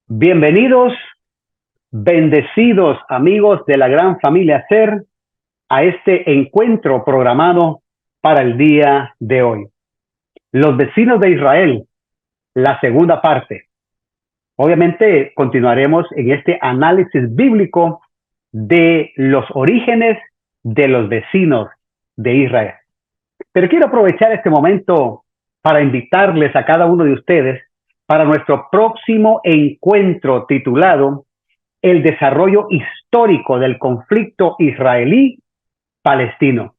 Bienvenidos, bendecidos amigos de la gran familia Ser a este encuentro programado para el día de hoy. Los vecinos de Israel, la segunda parte. Obviamente continuaremos en este análisis bíblico de los orígenes de los vecinos de Israel. Pero quiero aprovechar este momento para invitarles a cada uno de ustedes para nuestro próximo encuentro titulado El desarrollo histórico del conflicto israelí-palestino.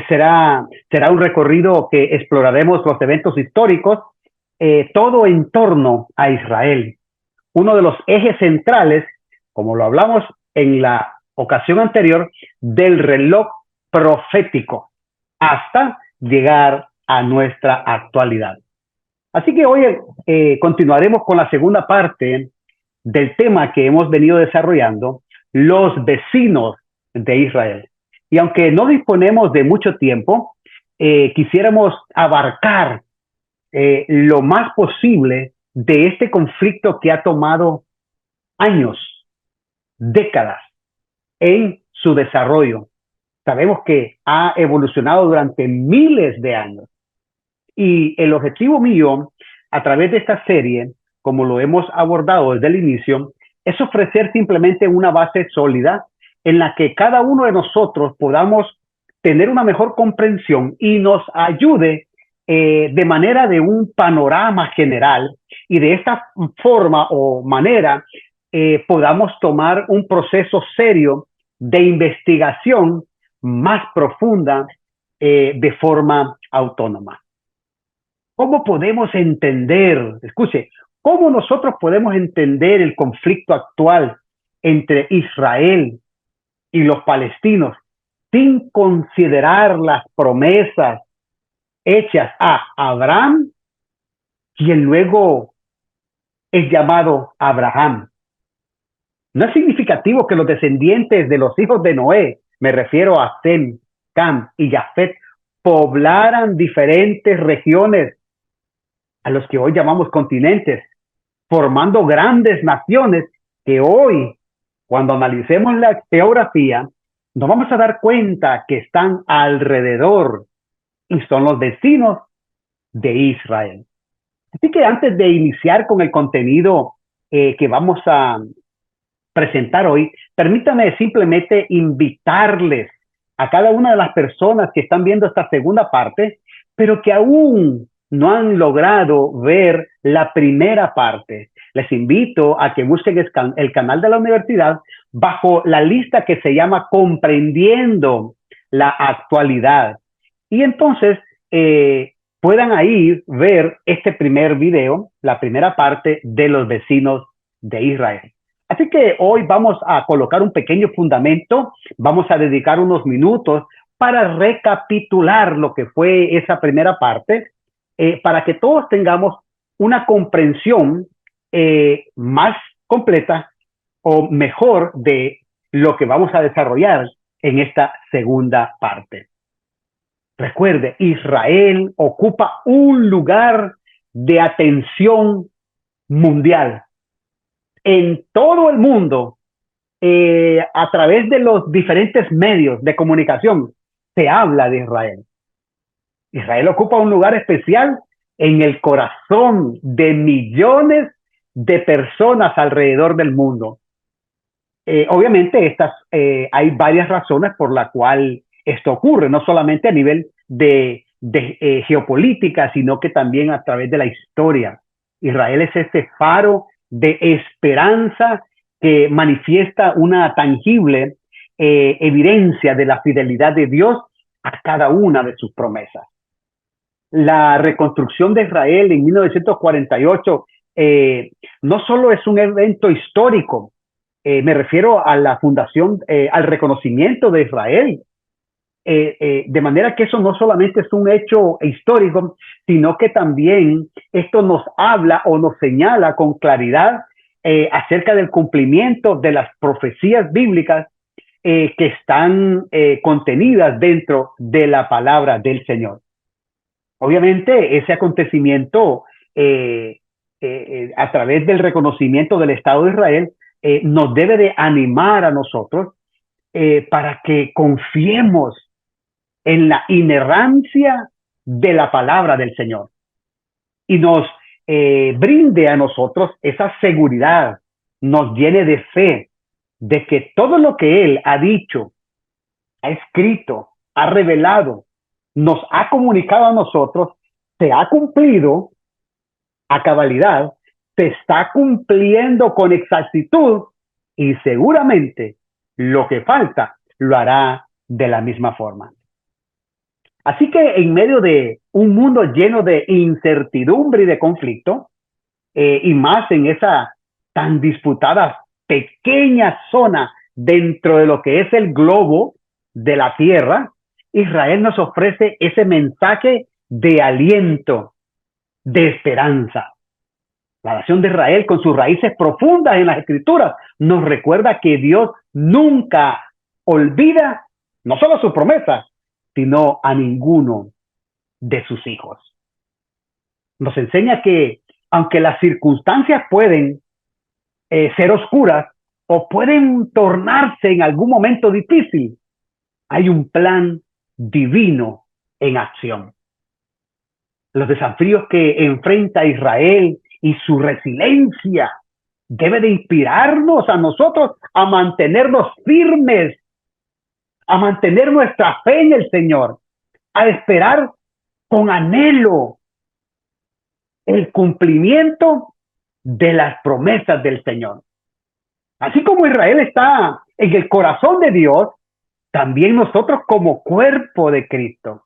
Será un recorrido que exploraremos los eventos históricos, todo en torno a Israel. Uno de los ejes centrales, como lo hablamos en la ocasión anterior, del reloj profético hasta llegar a nuestra actualidad. Así que hoy continuaremos con la segunda parte del tema que hemos venido desarrollando, los vecinos de Israel. Y aunque no disponemos de mucho tiempo, quisiéramos abarcar lo más posible de este conflicto que ha tomado años, décadas en su desarrollo. Sabemos que ha evolucionado durante miles de años. Y el objetivo mío, a través de esta serie, como lo hemos abordado desde el inicio, es ofrecer simplemente una base sólida en la que cada uno de nosotros podamos tener una mejor comprensión y nos ayude de manera de un panorama general, y de esta forma o manera podamos tomar un proceso serio de investigación más profunda de forma autónoma. ¿Cómo podemos entender, escuche, cómo nosotros podemos entender el conflicto actual entre Israel y los palestinos sin considerar las promesas hechas a Abraham, quien luego es llamado Abraham? No es significativo que los descendientes de los hijos de Noé, me refiero a Sem, Cam y Jafet, poblaran diferentes regiones a los que hoy llamamos continentes, formando grandes naciones que hoy, cuando analicemos la geografía, nos vamos a dar cuenta que están alrededor y son los vecinos de Israel. Así que antes de iniciar con el contenido que vamos a presentar hoy, permítanme simplemente invitarles a cada una de las personas que están viendo esta segunda parte, pero que aún no han logrado ver la primera parte. Les invito a que busquen el canal de la universidad bajo la lista que se llama Comprendiendo la Actualidad. Y entonces puedan ahí ver este primer video, la primera parte de los vecinos de Israel. Así que hoy vamos a colocar un pequeño fundamento, vamos a dedicar unos minutos para recapitular lo que fue esa primera parte, para que todos tengamos una comprensión más completa o mejor de lo que vamos a desarrollar en esta segunda parte. Recuerde, Israel ocupa un lugar de atención mundial. En todo el mundo, a través de los diferentes medios de comunicación, se habla de Israel. Israel ocupa un lugar especial en el corazón de millones de personas alrededor del mundo. Obviamente hay varias razones por las cuales esto ocurre, no solamente a nivel de geopolítica, sino que también a través de la historia. Israel es este faro de esperanza que manifiesta una tangible evidencia de la fidelidad de Dios a cada una de sus promesas. La reconstrucción de Israel en 1948 no solo es un evento histórico, me refiero a la fundación, al reconocimiento de Israel, de manera que eso no solamente es un hecho histórico, sino que también esto nos habla o nos señala con claridad acerca del cumplimiento de las profecías bíblicas que están contenidas dentro de la palabra del Señor. Obviamente ese acontecimiento a través del reconocimiento del Estado de Israel, nos debe de animar a nosotros para que confiemos en la inerrancia de la palabra del Señor y nos brinde a nosotros esa seguridad, nos llene de fe de que todo lo que Él ha dicho, ha escrito, ha revelado, nos ha comunicado a nosotros, se ha cumplido a cabalidad, se está cumpliendo con exactitud y seguramente lo que falta lo hará de la misma forma. Así que en medio de un mundo lleno de incertidumbre y de conflicto, y más en esa tan disputada pequeña zona dentro de lo que es el globo de la tierra, Israel nos ofrece ese mensaje de aliento, de esperanza. La nación de Israel, con sus raíces profundas en las Escrituras, nos recuerda que Dios nunca olvida no solo sus promesas, sino a ninguno de sus hijos. Nos enseña que aunque las circunstancias pueden ser oscuras o pueden tornarse en algún momento difícil, hay un plan divino en acción. Los desafíos que enfrenta Israel y su resiliencia debe de inspirarnos a nosotros a mantenernos firmes, a mantener nuestra fe en el Señor, a esperar con anhelo el cumplimiento de las promesas del Señor. Así como Israel está en el corazón de Dios, también nosotros como cuerpo de Cristo,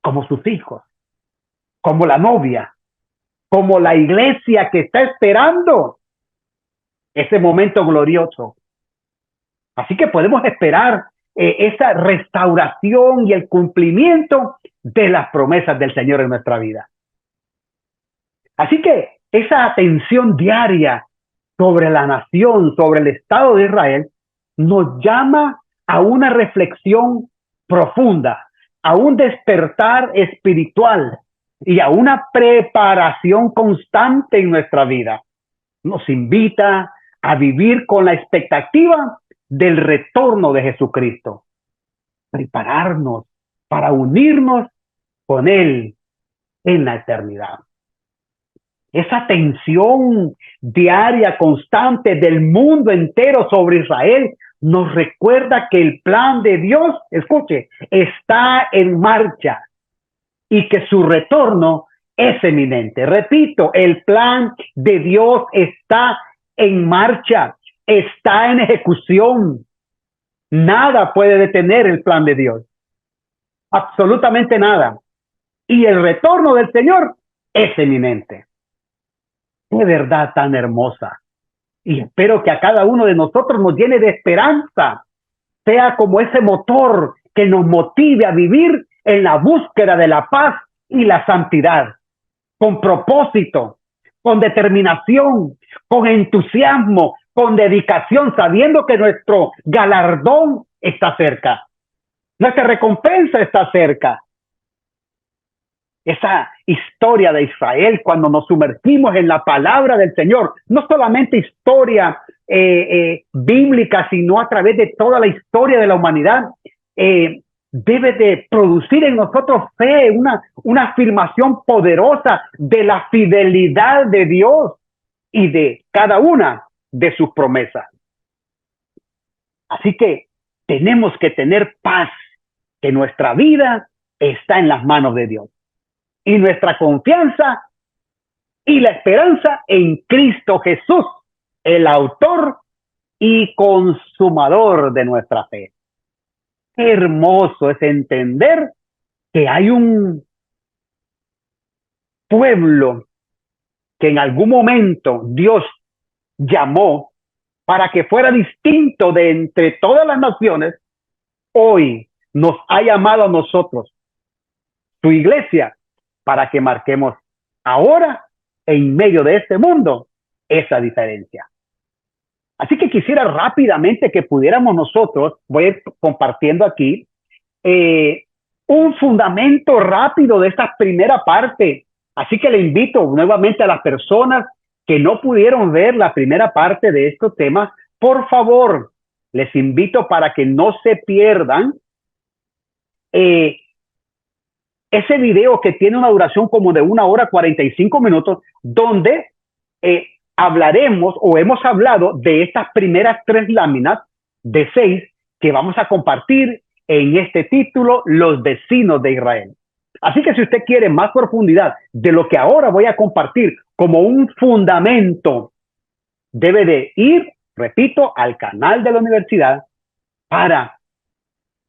como sus hijos, como la novia, como la iglesia que está esperando ese momento glorioso. Así que podemos esperar esa restauración y el cumplimiento de las promesas del Señor en nuestra vida. Así que esa atención diaria sobre la nación, sobre el Estado de Israel, nos llama a una reflexión profunda, a un despertar espiritual y a una preparación constante en nuestra vida. Nos invita a vivir con la expectativa del retorno de Jesucristo. Prepararnos para unirnos con Él en la eternidad. Esa tensión diaria, constante del mundo entero sobre Israel nos recuerda que el plan de Dios, escuche, está en marcha y que su retorno es eminente. Repito, el plan de Dios está en marcha, está en ejecución. Nada puede detener el plan de Dios. Absolutamente nada. Y el retorno del Señor es eminente. Qué verdad tan hermosa. Y espero que a cada uno de nosotros nos llene de esperanza, sea como ese motor que nos motive a vivir en la búsqueda de la paz y la santidad, con propósito, con determinación, con entusiasmo, con dedicación, sabiendo que nuestro galardón está cerca, nuestra recompensa está cerca. Esa historia de Israel, cuando nos sumergimos en la palabra del Señor, no solamente historia bíblica, sino a través de toda la historia de la humanidad, debe de producir en nosotros fe, una afirmación poderosa de la fidelidad de Dios y de cada una de sus promesas. Así que tenemos que tener paz, que nuestra vida está en las manos de Dios. Y nuestra confianza y la esperanza en Cristo Jesús, el autor y consumador de nuestra fe. Qué hermoso es entender que hay un pueblo que en algún momento Dios llamó para que fuera distinto de entre todas las naciones. Hoy nos ha llamado a nosotros, su iglesia, para que marquemos ahora, en medio de este mundo, esa diferencia. Así que quisiera rápidamente que pudiéramos nosotros, voy a ir compartiendo aquí, un fundamento rápido de esta primera parte Así que le invito nuevamente a las personas que no pudieron ver la primera parte de estos temas, por favor, les invito para que no se pierdan ese video que tiene una duración como de 1 hora 45 minutos, donde hablaremos o hemos hablado de estas primeras 3 láminas de 6 que vamos a compartir en este título, Los vecinos de Israel. Así que si usted quiere más profundidad de lo que ahora voy a compartir como un fundamento, debe de ir, repito, al canal de la universidad para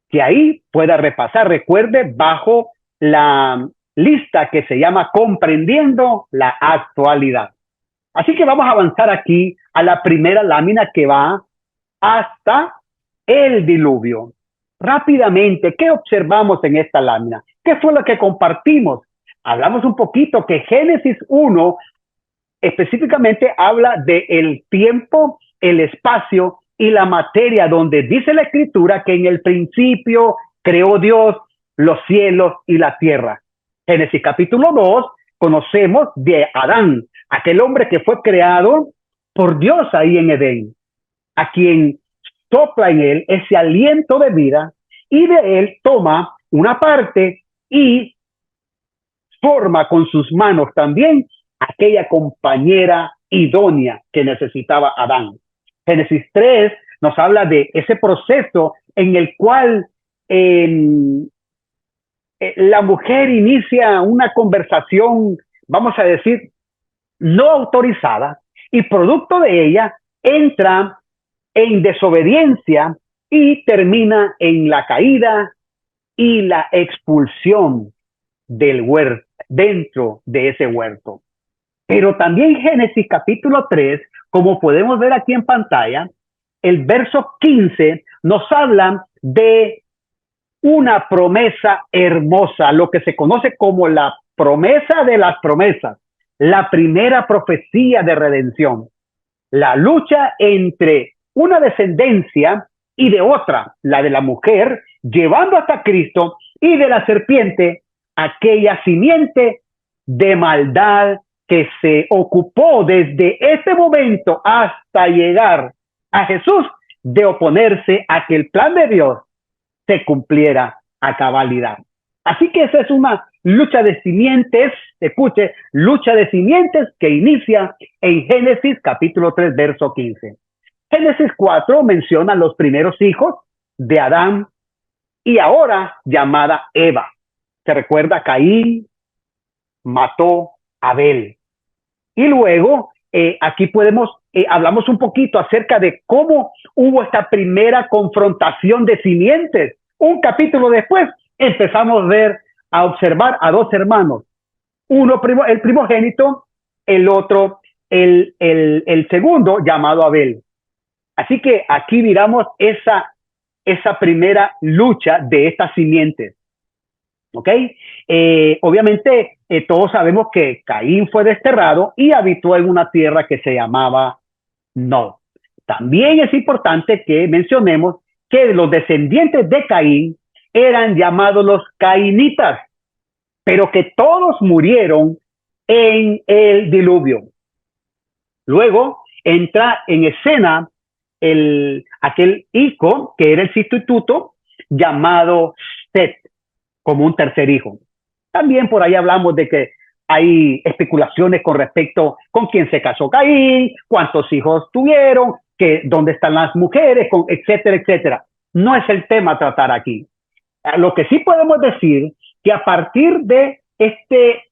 que ahí pueda repasar. Recuerde, bajo la lista que se llama Comprendiendo la Actualidad. Así que vamos a avanzar aquí a la primera lámina que va hasta el diluvio. Rápidamente, ¿qué observamos en esta lámina? ¿Qué fue lo que compartimos? Hablamos un poquito que Génesis 1 específicamente habla del tiempo, el espacio y la materia, donde dice la Escritura que en el principio creó Dios los cielos y la tierra. Génesis capítulo 2, conocemos de Adán, aquel hombre que fue creado por Dios ahí en Edén, a quien sopla en él ese aliento de vida y de él toma una parte y forma con sus manos también aquella compañera idónea que necesitaba Adán. Génesis 3 nos habla de ese proceso en el cual la mujer inicia una conversación, vamos a decir, no autorizada, y producto de ella entra en desobediencia y termina en la caída y la expulsión del huerto, dentro de ese huerto. Pero también Génesis capítulo 3, como podemos ver aquí en pantalla, el verso 15 nos habla de una promesa hermosa, lo que se conoce como la promesa de las promesas, la primera profecía de redención, la lucha entre una descendencia y de otra, la de la mujer, llevando hasta Cristo, y de la serpiente, aquella simiente de maldad que se ocupó desde ese momento hasta llegar a Jesús de oponerse a que el plan de Dios se cumpliera a cabalidad. Así que esa es una lucha de simientes, escuche, lucha de simientes que inicia en Génesis capítulo 3, verso 15. Génesis 4 menciona los primeros hijos de Adán y ahora llamada Eva. Se recuerda, Caín mató a Abel. Y luego aquí hablamos un poquito acerca de cómo hubo esta primera confrontación de simientes. Un capítulo después empezamos a observar a 2 hermanos. Uno, el primogénito, el otro, el segundo, llamado Abel. Así que aquí miramos esa primera lucha de estas simientes. ¿Ok? Obviamente, todos sabemos que Caín fue desterrado y habitó en una tierra que se llamaba Nod. También es importante que mencionemos que los descendientes de Caín eran llamados los cainitas, pero que todos murieron en el diluvio. Luego entra en escena aquel hijo que era el sustituto llamado Set, como un tercer hijo. También por ahí hablamos de que hay especulaciones con respecto con quién se casó Caín, cuántos hijos tuvieron, dónde están las mujeres, etcétera, etcétera. No es el tema a tratar aquí. Lo que sí podemos decir que a partir de este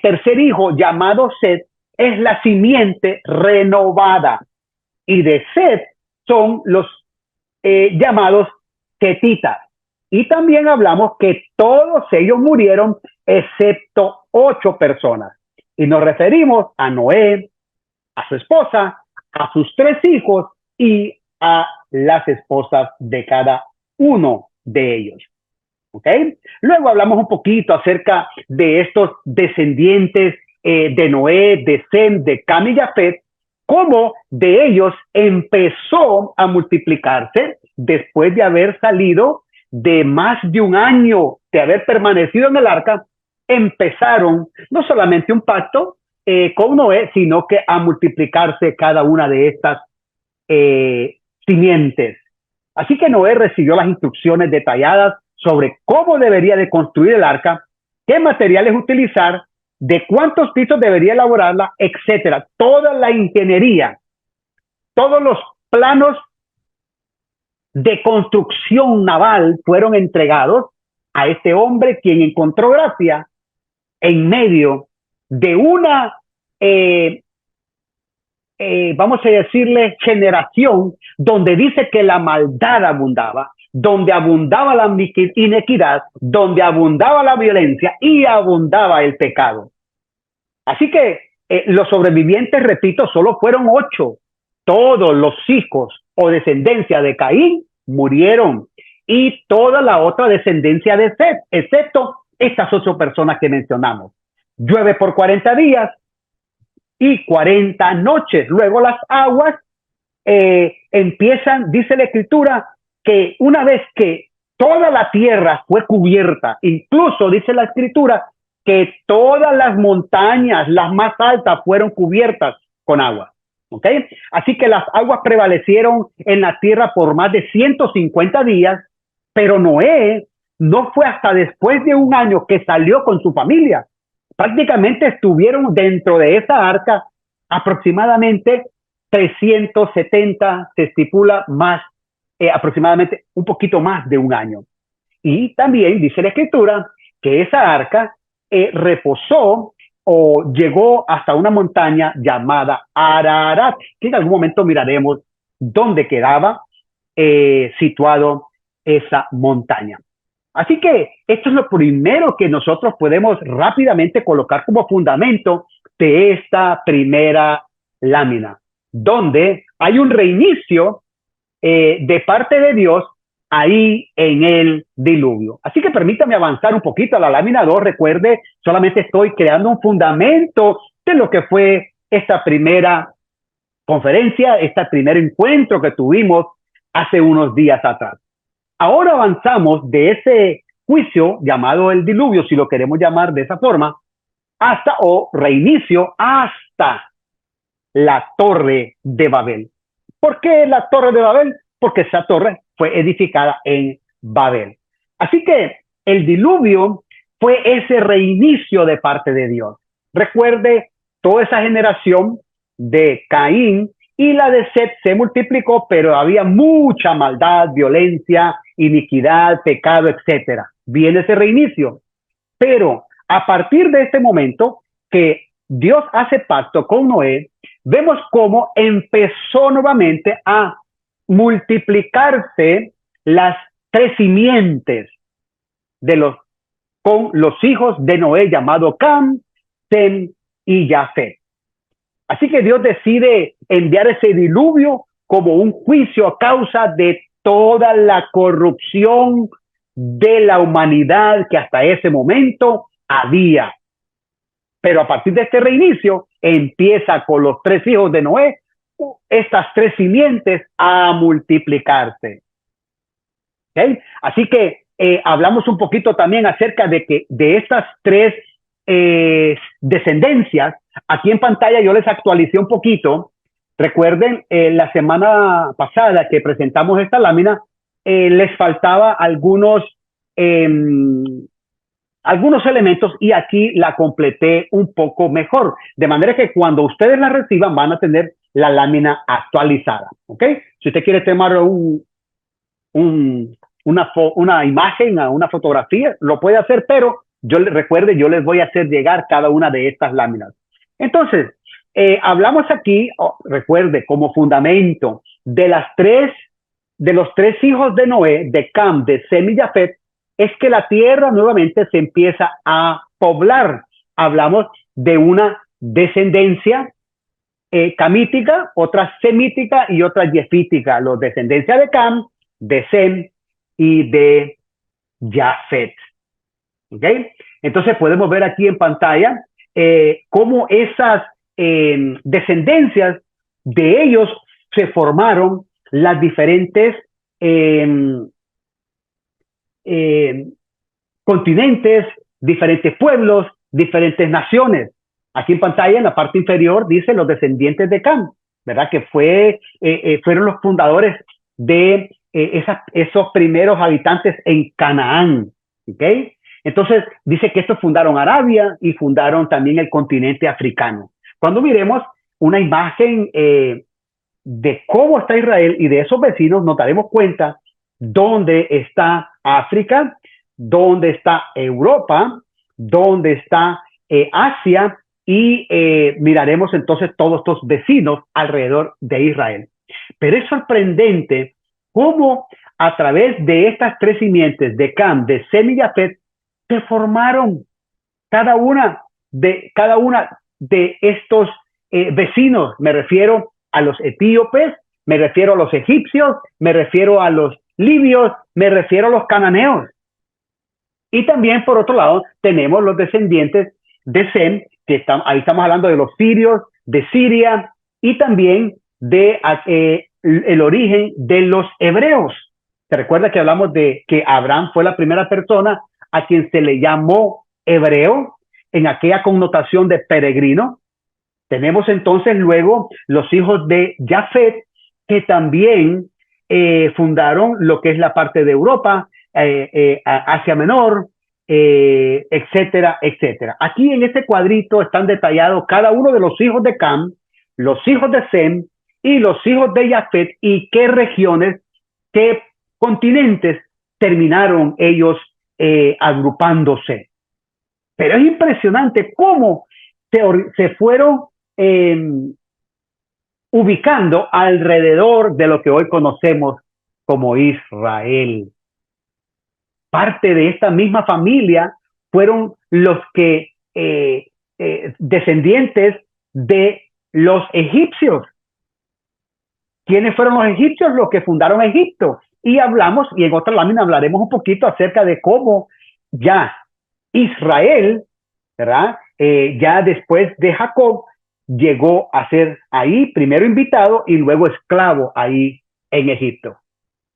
tercer hijo llamado Set es la simiente renovada, y de Set son los llamados setitas. Y también hablamos que todos ellos murieron excepto 8 personas. Y nos referimos a Noé, a su esposa, a sus 3 hijos y a las esposas de cada uno de ellos. ¿Ok? Luego hablamos un poquito acerca de estos descendientes de Noé, de Sem, de Cam y Jafet, cómo de ellos empezó a multiplicarse después de haber salido de más de un año de haber permanecido en el arca, empezaron no solamente un pacto con Noé, sino que a multiplicarse cada una de estas simientes. Así que Noé recibió las instrucciones detalladas sobre cómo debería de construir el arca, qué materiales utilizar, de cuántos pisos debería elaborarla, etcétera. Toda la ingeniería, todos los planos de construcción naval fueron entregados a este hombre, quien encontró gracia en medio de una vamos a decirle, generación donde dice que la maldad abundaba, donde abundaba la inequidad, donde abundaba la violencia y abundaba el pecado. Así que los sobrevivientes, repito, solo fueron 8. Todos los hijos o descendencia de Caín murieron y toda la otra descendencia de Set, excepto estas 8 personas que mencionamos. Llueve por 40 días y 40 noches. Luego las aguas empiezan, dice la Escritura, que una vez que toda la tierra fue cubierta, incluso dice la Escritura que todas las montañas, las más altas, fueron cubiertas con agua. ¿Ok? Así que las aguas prevalecieron en la tierra por más de 150 días, pero Noé no fue hasta después de un año que salió con su familia. Prácticamente estuvieron dentro de esa arca aproximadamente 370, se estipula más, aproximadamente un poquito más de un año. Y también dice la Escritura que esa arca reposó o llegó hasta una montaña llamada Ararat, que en algún momento miraremos dónde quedaba situado esa montaña. Así que esto es lo primero que nosotros podemos rápidamente colocar como fundamento de esta primera lámina, donde hay un reinicio de parte de Dios ahí en el diluvio. Así que permítame avanzar un poquito a la lámina 2. Recuerde, solamente estoy creando un fundamento de lo que fue esta primera conferencia, este primer encuentro que tuvimos hace unos días atrás. Ahora avanzamos de ese juicio llamado el diluvio, si lo queremos llamar de esa forma, hasta o reinicio hasta la Torre de Babel. ¿Por qué la Torre de Babel? Porque esa torre fue edificada en Babel. Así que el diluvio fue ese reinicio de parte de Dios. Recuerde, toda esa generación de Caín y la de Set se multiplicó, pero había mucha maldad, violencia, iniquidad, pecado, etcétera. Viene ese reinicio. Pero a partir de este momento que Dios hace pacto con Noé, vemos cómo empezó nuevamente a multiplicarse las 3 simientes de con los hijos de Noé, llamado Cam, Sem y Jafet. Así que Dios decide enviar ese diluvio como un juicio a causa de toda la corrupción de la humanidad que hasta ese momento había. Pero a partir de este reinicio empieza con los 3 hijos de Noé, estas 3 simientes a multiplicarse. ¿Okay? Así que hablamos un poquito también acerca de que de estas 3 descendencias. Aquí en pantalla yo les actualicé un poquito. Recuerden, la semana pasada que presentamos esta lámina, les faltaba algunos elementos y aquí la completé un poco mejor. De manera que cuando ustedes la reciban van a tener la lámina actualizada. ¿Ok? Si usted quiere tomar una imagen, una fotografía, lo puede hacer, pero recuerde, yo les voy a hacer llegar cada una de estas láminas. Entonces, hablamos aquí, recuerde, como fundamento de los 3 hijos de Noé, de Cam, de Sem y Jafet, es que la tierra nuevamente se empieza a poblar. Hablamos de una descendencia camítica, otra semítica y otra jefítica. Los descendencia de Cam, de Sem y de Jafet. ¿Ok? Entonces podemos ver aquí en pantalla cómo esas descendencias de ellos se formaron las diferentes continentes, diferentes pueblos, diferentes naciones. Aquí en pantalla, en la parte inferior, dice los descendientes de Cam, ¿verdad? Que fueron los fundadores de esos primeros habitantes en Canaán, ¿ok? Entonces, dice que estos fundaron Arabia y fundaron también el continente africano. Cuando miremos una imagen de cómo está Israel y de esos vecinos, nos daremos cuenta dónde está África, dónde está Europa, dónde está Asia, y miraremos entonces todos estos vecinos alrededor de Israel. Pero es sorprendente cómo a través de estas tres simientes de Cam, de Sem y Jafet, se formaron cada una de estos vecinos. Me refiero a los etíopes, me refiero a los egipcios, me refiero a los libios, me refiero a los cananeos. Y también, por otro lado, tenemos los descendientes de Sem, que ahí estamos hablando de los sirios, de Siria, y también de el origen de los hebreos. ¿Se recuerda que hablamos de que Abraham fue la primera persona a quien se le llamó hebreo en aquella connotación de peregrino? Tenemos entonces luego los hijos de Jafet, que también fundaron lo que es la parte de Europa, Asia Menor, etcétera, etcétera. Aquí en este cuadrito están detallados cada uno de los hijos de Cam, los hijos de Sem y los hijos de Jafet, y qué regiones, qué continentes terminaron ellos agrupándose. Pero es impresionante cómo se fueron ubicando alrededor de lo que hoy conocemos como Israel. Parte de esta misma familia fueron los que descendientes de los egipcios. ¿Quiénes fueron los egipcios? Los que fundaron Egipto. Y hablamos, y en otra lámina hablaremos un poquito acerca de cómo ya Israel, ¿verdad? Ya después de Jacob, llegó a ser ahí primero invitado y luego esclavo ahí en Egipto.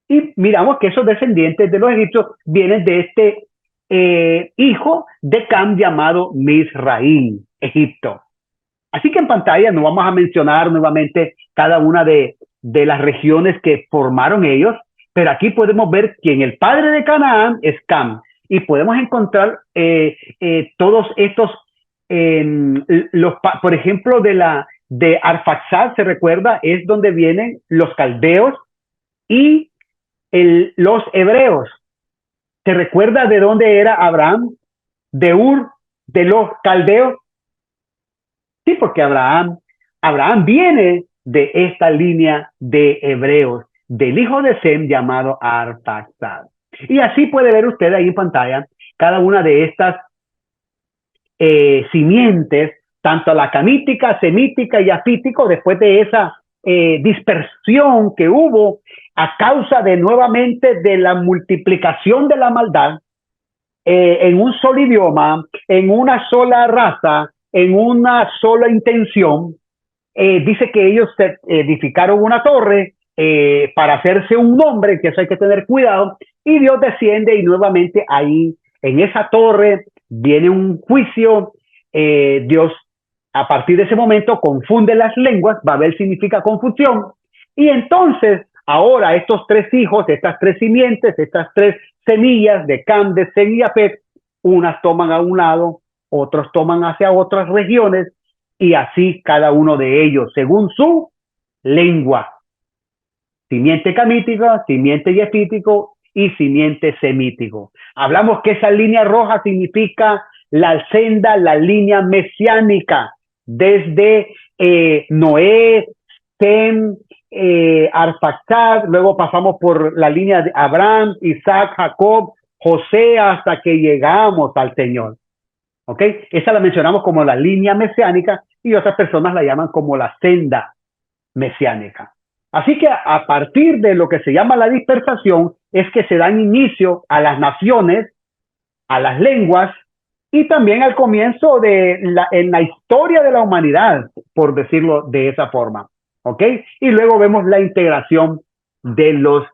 Y miramos que esos descendientes de los egipcios vienen de este hijo de Cam llamado Misraim, Egipto. Así que en pantalla no vamos a mencionar nuevamente cada una de las regiones que formaron ellos, pero aquí podemos ver que el padre de Canaán es Cam, y podemos encontrar todos estos, por ejemplo, de Arfaxad, se recuerda, es donde vienen los caldeos y los hebreos. ¿Se recuerda de dónde era Abraham? De Ur, de los caldeos. Sí, porque Abraham viene de esta línea de hebreos, del hijo de Sem llamado Arfaxad. Y así puede ver usted ahí en pantalla cada una de estas simientes, tanto la camítica, semítica y afítico, después de esa dispersión que hubo a causa de nuevamente de la multiplicación de la maldad en un solo idioma, en una sola raza, en una sola intención. Dice que ellos edificaron una torre para hacerse un nombre, que eso hay que tener cuidado, y Dios desciende y nuevamente ahí en esa torre viene un juicio. Dios a partir de ese momento confunde las lenguas. Babel significa confusión, y entonces ahora estos tres hijos, estas tres simientes, estas tres semillas de Cam, de Sem y Jafet, unas toman a un lado, otros toman hacia otras regiones, y así cada uno de ellos según su lengua. Simiente camítica, simiente jefítico y simiente semítico. Hablamos que esa línea roja significa la senda, la línea mesiánica, desde Noé, Sem, Arfaxad, luego pasamos por la línea de Abraham, Isaac, Jacob, José, hasta que llegamos al Señor. ¿Ok? Esa la mencionamos como la línea mesiánica, y otras personas la llaman como la senda mesiánica. Así que a partir de lo que se llama la dispersación es que se dan inicio a las naciones, a las lenguas, y también al comienzo en la historia de la humanidad, por decirlo de esa forma. ¿Ok? Y luego vemos la integración de los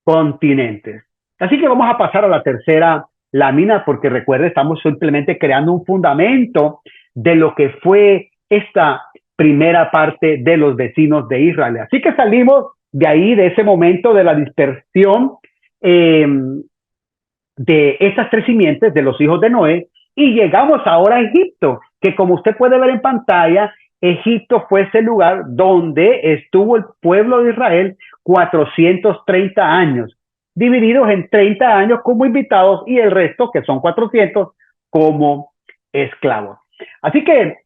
continentes. Así que vamos a pasar a la tercera lámina, porque recuerde, estamos simplemente creando un fundamento de lo que fue esta primera parte de los vecinos de Israel. Así que salimos de ahí, de ese momento de la dispersión de estas tres simientes de los hijos de Noé, y llegamos ahora a Egipto, que como usted puede ver en pantalla, Egipto fue ese lugar donde estuvo el pueblo de Israel 430 años, divididos en 30 años como invitados y el resto, que son 400, como esclavos. Así que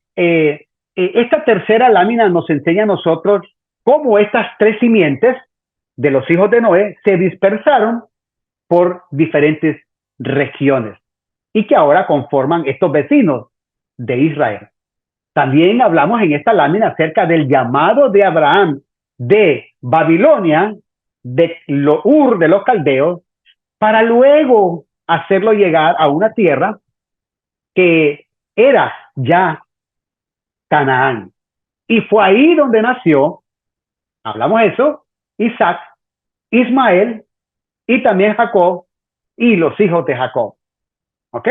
esta tercera lámina nos enseña a nosotros cómo estas tres simientes de los hijos de Noé se dispersaron por diferentes regiones y que ahora conforman estos vecinos de Israel. También hablamos en esta lámina acerca del llamado de Abraham de Babilonia, de Ur de los caldeos, para luego hacerlo llegar a una tierra que era ya Canaán. Y fue ahí donde nació, hablamos eso, Isaac, Ismael y también Jacob y los hijos de Jacob. ¿Ok?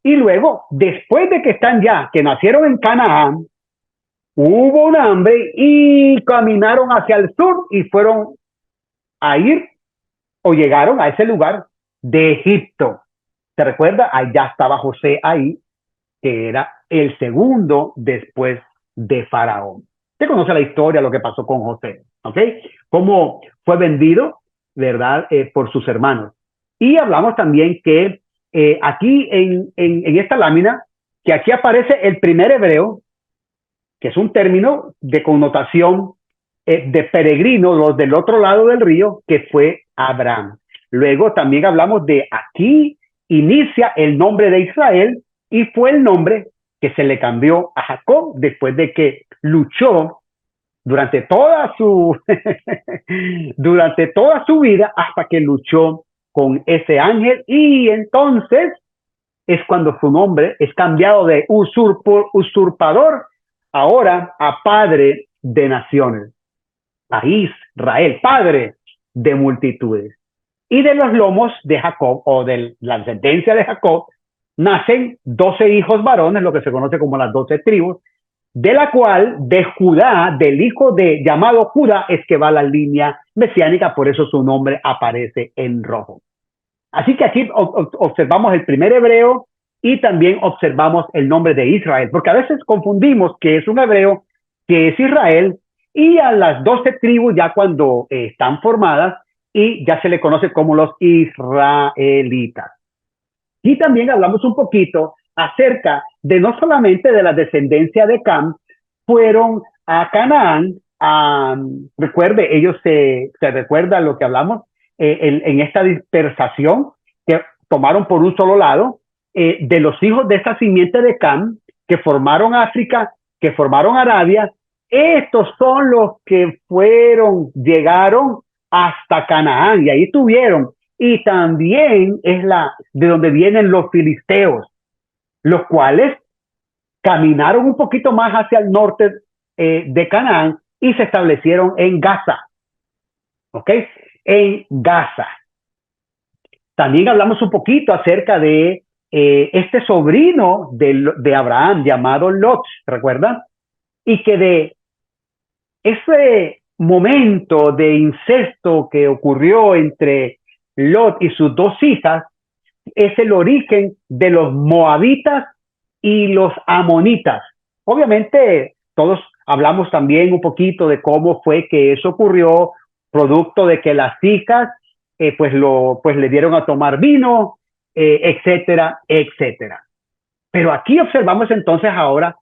Y luego, después de que están ya, que nacieron en Canaán, hubo un hambre y caminaron hacia el sur y fueron a ir o llegaron a ese lugar de Egipto. ¿Se recuerda? Allá estaba José ahí, que era el segundo después de Faraón. Usted conoce la historia, lo que pasó con José, ¿ok? Cómo fue vendido, ¿verdad? Por sus hermanos. Y hablamos también que aquí en esta lámina, que aquí aparece el primer hebreo, que es un término de connotación de peregrino, los del otro lado del río, que fue Abraham. Luego también hablamos de aquí inicia el nombre de Israel y fue el nombre que se le cambió a Jacob después de que luchó durante toda su durante toda su vida hasta que luchó con ese ángel, y entonces es cuando su nombre es cambiado de usurpador ahora a padre de naciones, a Israel, padre de multitudes. Y de los lomos de Jacob, o de la descendencia de Jacob, nacen 12 hijos varones, lo que se conoce como las 12 tribus, de la cual de Judá, del hijo de llamado Judá, es que va la línea mesiánica, por eso su nombre aparece en rojo. Así que aquí observamos el primer hebreo y también observamos el nombre de Israel, porque a veces confundimos que es un hebreo, que es Israel, y a las 12 tribus ya cuando están formadas y ya se le conoce como los israelitas. Y también hablamos un poquito acerca de no solamente de la descendencia de Cam, fueron a Canaán, recuerde, ellos se recuerda lo que hablamos en esta dispersación que tomaron por un solo lado, de los hijos de esta simiente de Cam, que formaron África, que formaron Arabia. Estos son los que llegaron hasta Canaán y ahí tuvieron. Y también es de donde vienen los filisteos, los cuales caminaron un poquito más hacia el norte de Canaán y se establecieron en Gaza. ¿Ok? En Gaza. También hablamos un poquito acerca de este sobrino de Abraham llamado Lot, ¿recuerdan? Y que de ese momento de incesto que ocurrió entre Lot y sus dos hijas es el origen de los moabitas y los amonitas. Obviamente, todos hablamos también un poquito de cómo fue que eso ocurrió, producto de que las hijas pues le dieron a tomar vino, etcétera, etcétera. Pero aquí observamos entonces ahora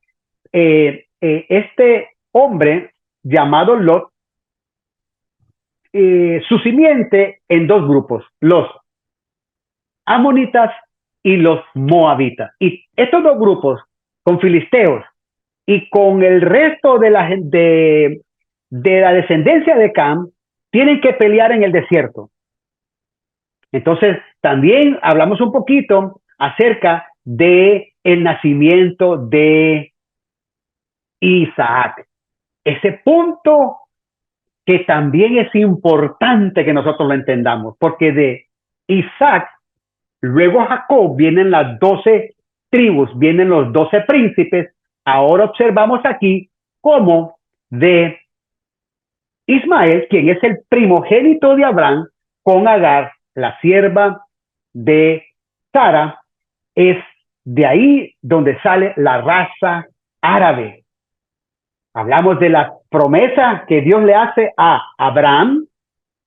este hombre llamado Lot, su simiente en dos grupos, los amonitas y los moabitas. Y estos dos grupos, con filisteos y con el resto de la descendencia de Cam, tienen que pelear en el desierto. Entonces, también hablamos un poquito acerca de el nacimiento de Isaac. Ese punto que también es importante que nosotros lo entendamos, porque de Isaac Luego Jacob, vienen las 12 tribus, vienen los 12 príncipes. Ahora observamos aquí cómo de Ismael, quien es el primogénito de Abraham, con Agar, la sierva de Sara, es de ahí donde sale la raza árabe. Hablamos de la promesa que Dios le hace a Abraham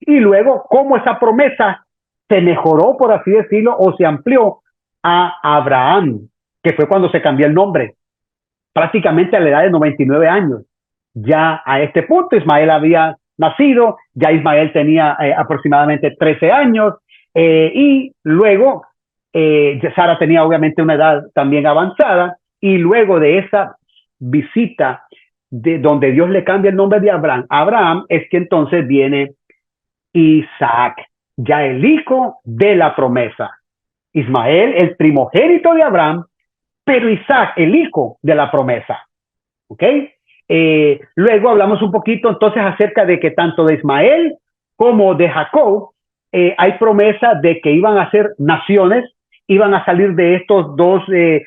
y luego cómo esa promesa se mejoró, por así decirlo, o se amplió a Abraham, que fue cuando se cambió el nombre, prácticamente a la edad de 99 años. Ya a este punto Ismael había nacido, ya Ismael tenía aproximadamente 13 años, y luego Sara tenía obviamente una edad también avanzada, y luego de esa visita de donde Dios le cambia el nombre de Abraham, es que entonces viene Isaac, ya el hijo de la promesa. Ismael, el primogénito de Abraham, pero Isaac, el hijo de la promesa. ¿Ok? Luego hablamos un poquito entonces acerca de que tanto de Ismael como de Jacob hay promesa de que iban a ser naciones, iban a salir de estos dos, de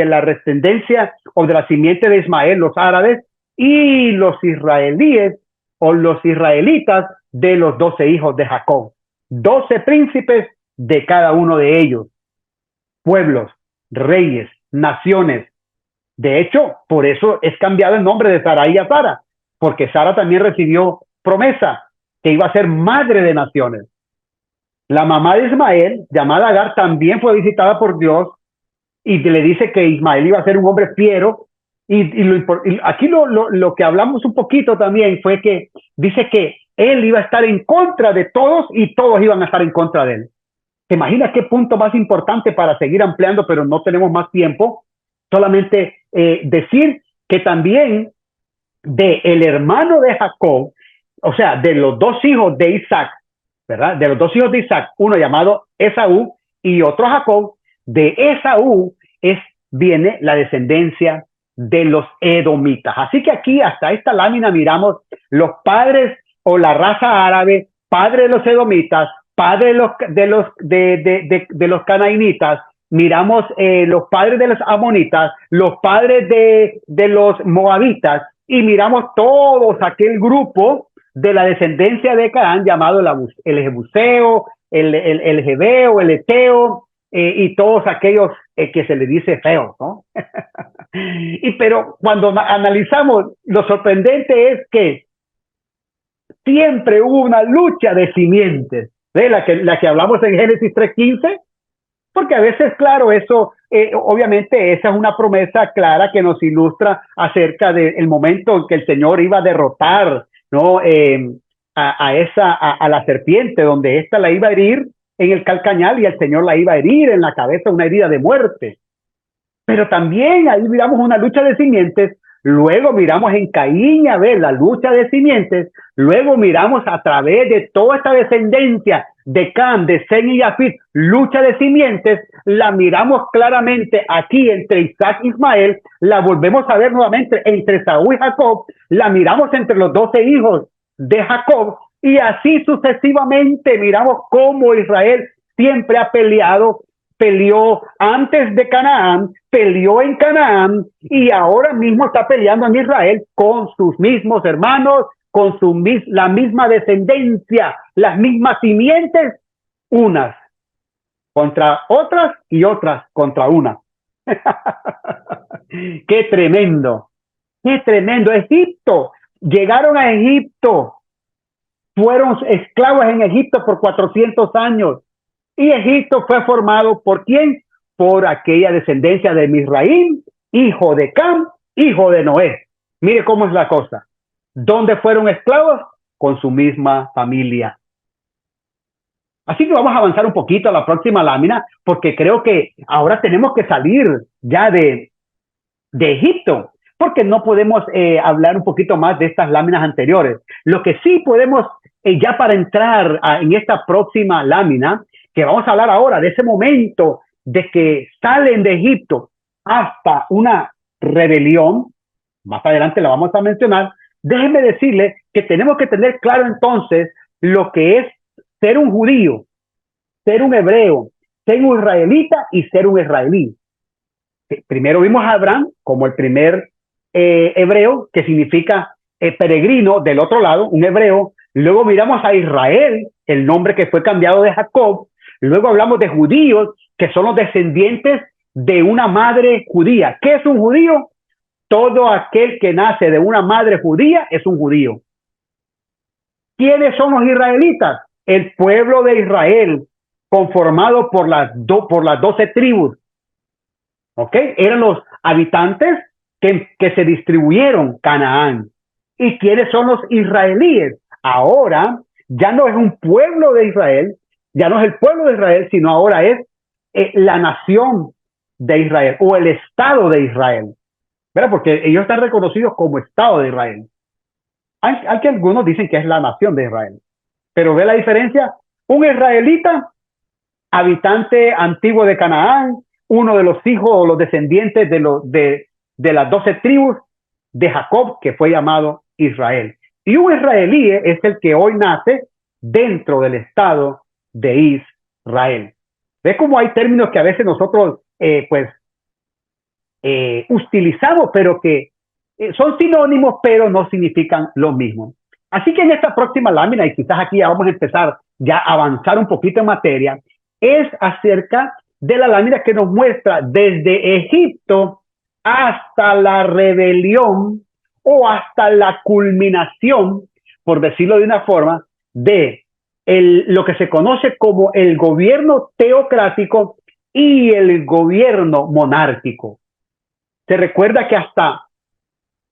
la descendencia o de la simiente de Ismael, los árabes, y los israelíes o los israelitas de los 12 hijos de Jacob. 12 príncipes de cada uno de ellos, pueblos, reyes, naciones. De hecho, por eso es cambiado el nombre de Sarai a Sara, porque Sara también recibió promesa que iba a ser madre de naciones. La mamá de Ismael, llamada Agar, también fue visitada por Dios y le dice que Ismael iba a ser un hombre fiero. Y aquí lo que hablamos un poquito también fue que dice que él iba a estar en contra de todos y todos iban a estar en contra de él. ¿Te imaginas qué punto más importante para seguir ampliando, pero no tenemos más tiempo? Solamente decir que también de el hermano de Jacob, o sea, de los dos hijos de Isaac, ¿verdad? De los dos hijos de Isaac, uno llamado Esaú y otro Jacob, de Esaú viene la descendencia de los edomitas. Así que aquí hasta esta lámina miramos los padres o la raza árabe, padre de los edomitas, padre de los canaanitas, miramos los padres de los amonitas, los padres de los moabitas, y miramos todos aquel grupo de la descendencia de Canaán llamado el Jebuseo, el Jebeo, el Eteo, y todos aquellos que se les dice feos, ¿no? Pero cuando analizamos, lo sorprendente es que siempre hubo una lucha de simientes, ¿sí? La que hablamos en Génesis 3:15, porque a veces, claro, eso, obviamente esa es una promesa clara que nos ilustra acerca del momento en que el Señor iba a derrotar, ¿no? A la serpiente, donde ésta la iba a herir en el calcañal y el Señor la iba a herir en la cabeza, una herida de muerte. Pero también ahí miramos una lucha de simientes, luego miramos en Caín y Abel la lucha de simientes, luego miramos a través de toda esta descendencia de Cam, de Sem y Jafet, lucha de simientes, la miramos claramente aquí entre Isaac y Ismael, la volvemos a ver nuevamente entre Saúl y Jacob, la miramos entre los 12 hijos de Jacob, y así sucesivamente miramos cómo Israel siempre ha peleó antes de Canaán, peleó en Canaán y ahora mismo está peleando en Israel con sus mismos hermanos, con la misma descendencia, las mismas simientes, unas contra otras y otras contra una. ¡Qué tremendo! ¡Qué tremendo! Egipto, llegaron a Egipto, fueron esclavos en Egipto por 400 años. Y Egipto fue formado ¿por quién? Por aquella descendencia de Misraim, hijo de Cam, hijo de Noé. Mire cómo es la cosa. ¿Dónde fueron esclavos? Con su misma familia. Así que vamos a avanzar un poquito a la próxima lámina, porque creo que ahora tenemos que salir ya de Egipto, porque no podemos hablar un poquito más de estas láminas anteriores. Lo que sí podemos, ya para entrar en esta próxima lámina, que vamos a hablar ahora de ese momento de que salen de Egipto hasta una rebelión, más adelante la vamos a mencionar. Déjenme decirle que tenemos que tener claro entonces lo que es ser un judío, ser un hebreo, ser un israelita y ser un israelí. Primero vimos a Abraham como el primer hebreo, que significa peregrino del otro lado, un hebreo. Luego miramos a Israel, el nombre que fue cambiado de Jacob. Luego hablamos de judíos, que son los descendientes de una madre judía. ¿Qué es un judío? Todo aquel que nace de una madre judía es un judío. ¿Quiénes son los israelitas? El pueblo de Israel, conformado por las 12 tribus. ¿Ok? Eran los habitantes que se distribuyeron Canaán. ¿Y quiénes son los israelíes? Ahora ya no es un pueblo de Israel, ya no es el pueblo de Israel, sino ahora es la nación de Israel o el Estado de Israel. ¿Verdad? Porque ellos están reconocidos como Estado de Israel. Hay que algunos dicen que es la nación de Israel. Pero ve la diferencia. Un israelita, habitante antiguo de Canaán, uno de los hijos o los descendientes de las 12 tribus de Jacob, que fue llamado Israel. Y un israelí es el que hoy nace dentro del Estado de Israel. ¿Ves cómo hay términos que a veces nosotros utilizamos, pero que son sinónimos, pero no significan lo mismo? Así que en esta próxima lámina, y quizás aquí ya vamos a empezar ya a avanzar un poquito en materia, es acerca de la lámina que nos muestra desde Egipto hasta la rebelión o hasta la culminación, por decirlo de una forma, de lo que se conoce como el gobierno teocrático y el gobierno monárquico. Se recuerda que hasta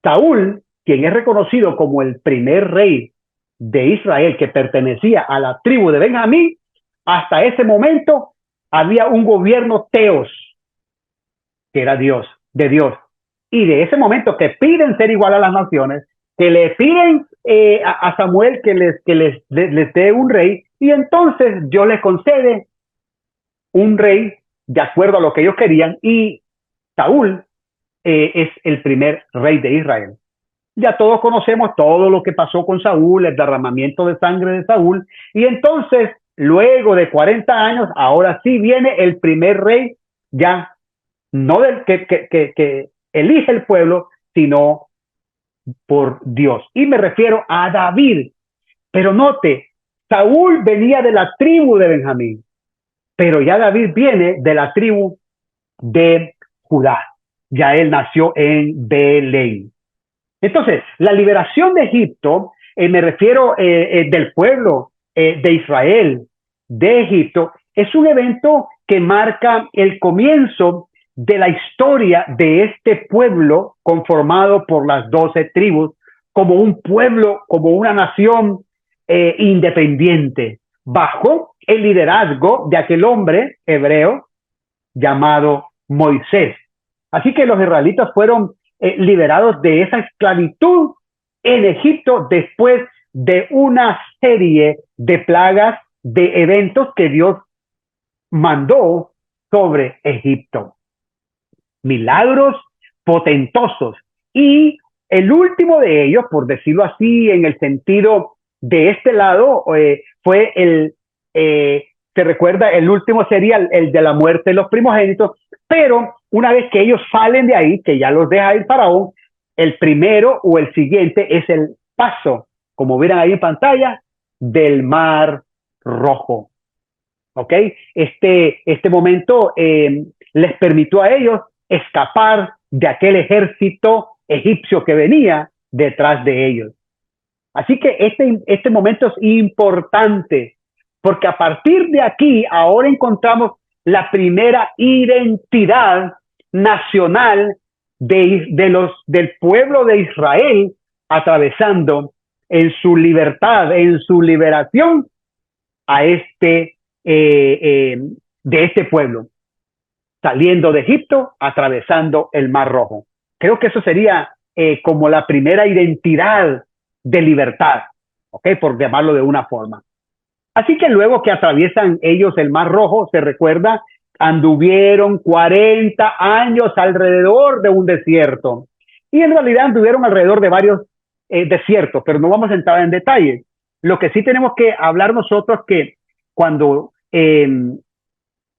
Saúl, quien es reconocido como el primer rey de Israel que pertenecía a la tribu de Benjamín, hasta ese momento había un gobierno teos, que era Dios, de Dios. Y de ese momento que piden ser igual a las naciones, que le piden a Samuel que les dé un rey, y entonces Dios les concede un rey de acuerdo a lo que ellos querían, y Saúl es el primer rey de Israel. Ya todos conocemos todo lo que pasó con Saúl, el derramamiento de sangre de Saúl, y entonces, luego de 40 años, ahora sí viene el primer rey, ya no del que elige el pueblo, sino por Dios. Y me refiero a David. Pero note, Saúl venía de la tribu de Benjamín, pero ya David viene de la tribu de Judá. Ya él nació en Belén. Entonces, la liberación de Egipto, me refiero del pueblo de Israel, de Egipto, es un evento que marca el comienzo de la historia de este pueblo conformado por las 12 tribus, como un pueblo, como una nación independiente, bajo el liderazgo de aquel hombre hebreo llamado Moisés. Así que los israelitas fueron liberados de esa esclavitud en Egipto después de una serie de plagas, de eventos que Dios mandó sobre Egipto. Milagros potentosos. Y el último de ellos, por decirlo así, en el sentido de este lado, fue se recuerda, el último sería el de la muerte de los primogénitos, pero una vez que ellos salen de ahí, que ya los deja ir Faraón, el primero o el siguiente es el paso, como verán ahí en pantalla, del Mar Rojo. ¿Ok? Este momento les permitió a ellos escapar de aquel ejército egipcio que venía detrás de ellos. Así que este momento es importante, porque a partir de aquí ahora encontramos la primera identidad nacional del pueblo de Israel, atravesando en su libertad, en su liberación a de este pueblo, saliendo de Egipto, atravesando el Mar Rojo. Creo que eso sería como la primera identidad de libertad, ¿ok? Por llamarlo de una forma. Así que luego que atraviesan ellos el Mar Rojo, se recuerda, anduvieron 40 años alrededor de un desierto. Y en realidad anduvieron alrededor de varios desiertos, pero no vamos a entrar en detalles. Lo que sí tenemos que hablar nosotros que cuando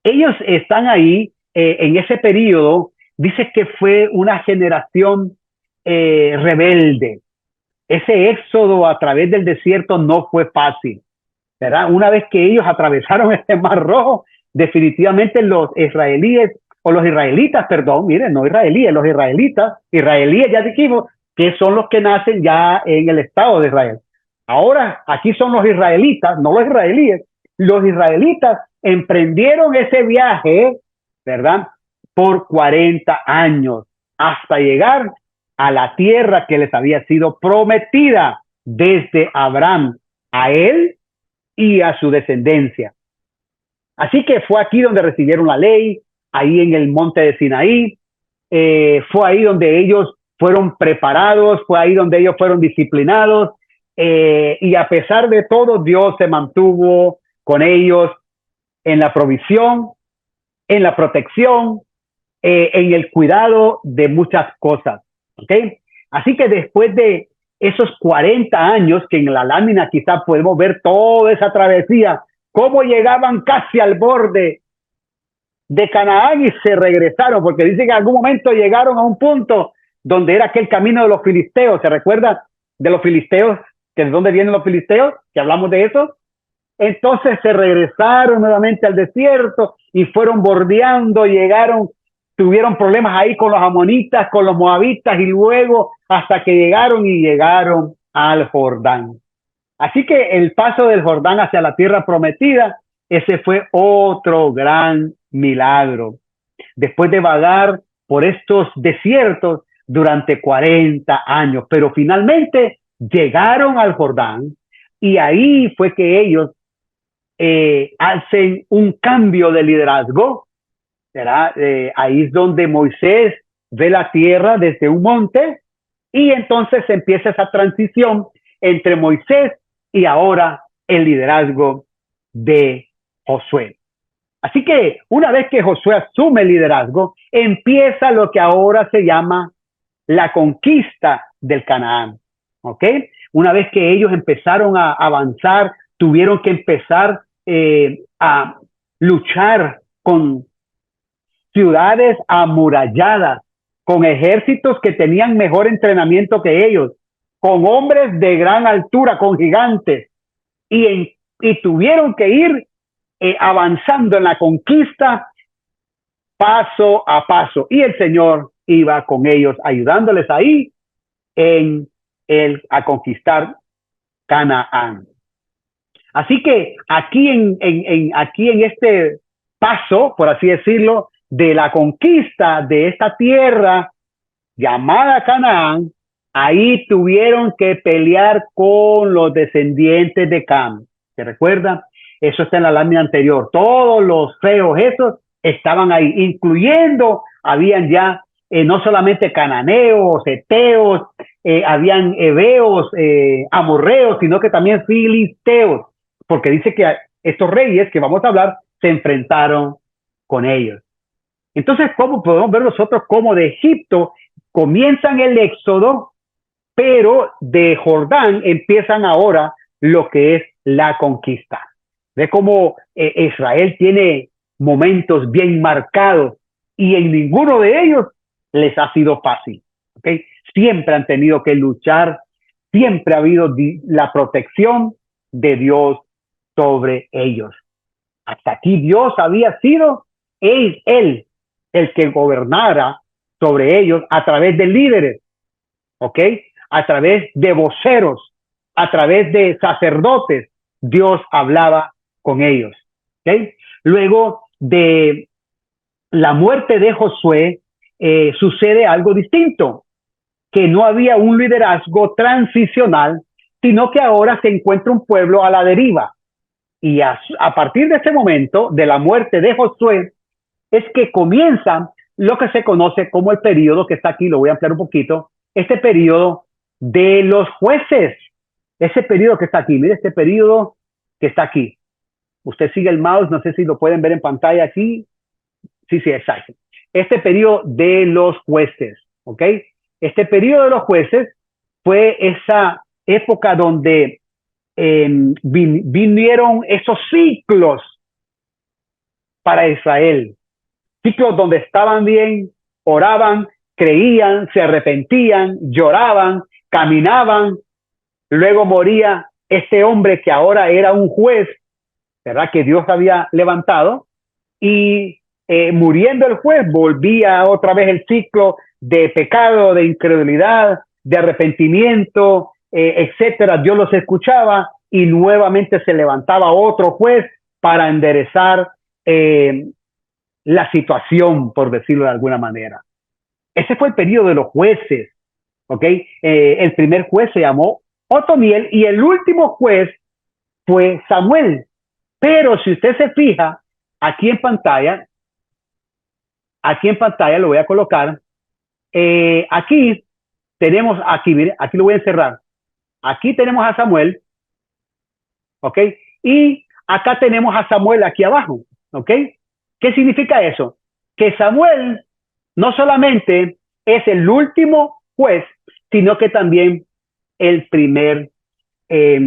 ellos están ahí en ese periodo. Dice que fue una generación rebelde. Ese éxodo a través del desierto no fue fácil, ¿verdad? Una vez que ellos atravesaron este mar rojo, definitivamente los israelíes, o los israelitas, perdón, miren, no israelíes, los israelíes ya dijimos que son los que nacen ya en el Estado de Israel. Ahora, aquí son los israelitas, no los israelíes. Los israelitas emprendieron ese viaje, ¿verdad? Por 40 años, hasta llegar a la tierra que les había sido prometida desde Abraham a él y a su descendencia. Así que fue aquí donde recibieron la ley, ahí en el monte de Sinaí, fue ahí donde ellos fueron preparados, fue ahí donde ellos fueron disciplinados, y a pesar de todo, Dios se mantuvo con ellos en la provisión, en la protección, en el cuidado de muchas cosas. ¿Okay? Así que después de esos 40 años, que en la lámina quizá podemos ver toda esa travesía, cómo llegaban casi al borde de Canaán y se regresaron, porque dice que en algún momento llegaron a un punto donde era aquel camino de los filisteos. ¿Se recuerda de los filisteos? ¿Que de dónde vienen los filisteos? Que hablamos de eso. Entonces se regresaron nuevamente al desierto y fueron bordeando, llegaron, tuvieron problemas ahí con los amonitas, con los moabitas, y luego hasta que llegaron al Jordán. Así que el paso del Jordán hacia la tierra prometida, ese fue otro gran milagro. Después de vagar por estos desiertos durante 40 años, pero finalmente llegaron al Jordán, y ahí fue que ellos hacen un cambio de liderazgo, ¿verdad? Ahí es donde Moisés ve la tierra desde un monte, y entonces empieza esa transición entre Moisés y ahora el liderazgo de Josué. Así que una vez que Josué asume el liderazgo, empieza lo que ahora se llama la conquista del Canaán. ¿Ok? Una vez que ellos empezaron a avanzar, tuvieron que empezar a luchar con ciudades amuralladas, con ejércitos que tenían mejor entrenamiento que ellos, con hombres de gran altura, con gigantes, y tuvieron que ir avanzando en la conquista paso a paso, y el Señor iba con ellos, ayudándoles ahí a conquistar Canaán. Así que aquí en este paso, por así decirlo, de la conquista de esta tierra llamada Canaán, ahí tuvieron que pelear con los descendientes de Cam. ¿Se recuerda? Eso está en la lámina anterior. Todos los feos esos estaban ahí, incluyendo, habían ya no solamente cananeos, heteos, habían heveos, amorreos, sino que también filisteos, porque dice que estos reyes que vamos a hablar se enfrentaron con ellos. Entonces, ¿cómo podemos ver nosotros cómo de Egipto comienzan el éxodo, pero de Jordán empiezan ahora lo que es la conquista? Ve cómo Israel tiene momentos bien marcados, y en ninguno de ellos les ha sido fácil. ¿Okay? Siempre han tenido que luchar, siempre ha habido la protección de Dios sobre ellos. Hasta aquí Dios había sido él el que gobernara sobre ellos a través de líderes, ¿ok? A través de voceros, a través de sacerdotes, Dios hablaba con ellos, ¿ok? Luego de la muerte de Josué, sucede algo distinto, que no había un liderazgo transicional, sino que ahora se encuentra un pueblo a la deriva. Y a partir de ese momento, de la muerte de Josué, es que comienza lo que se conoce como el periodo que está aquí, lo voy a ampliar un poquito, este periodo de los jueces, ese periodo que está aquí, mire este periodo que está aquí. Usted sigue el mouse, no sé si lo pueden ver en pantalla aquí. Sí, exacto. Este periodo de los jueces, ¿ok? Este periodo de los jueces fue esa época donde vinieron esos ciclos para Israel. Ciclos donde estaban bien, oraban, creían, se arrepentían, lloraban, caminaban. Luego moría este hombre que ahora era un juez, ¿verdad? Que Dios había levantado. Y muriendo el juez, volvía otra vez el ciclo de pecado, de incredulidad, de arrepentimiento, etcétera. Dios los escuchaba y nuevamente se levantaba otro juez para enderezar la situación, por decirlo de alguna manera. Ese fue el periodo de los jueces, ¿ok? El primer juez se llamó Otoniel y el último juez fue Samuel. Pero si usted se fija, aquí en pantalla lo voy a colocar, aquí tenemos, mire, aquí lo voy a encerrar. Aquí tenemos a Samuel, ¿ok? Y acá tenemos a Samuel aquí abajo, ¿ok? ¿Qué significa eso? Que Samuel no solamente es el último juez, sino que también el primer eh,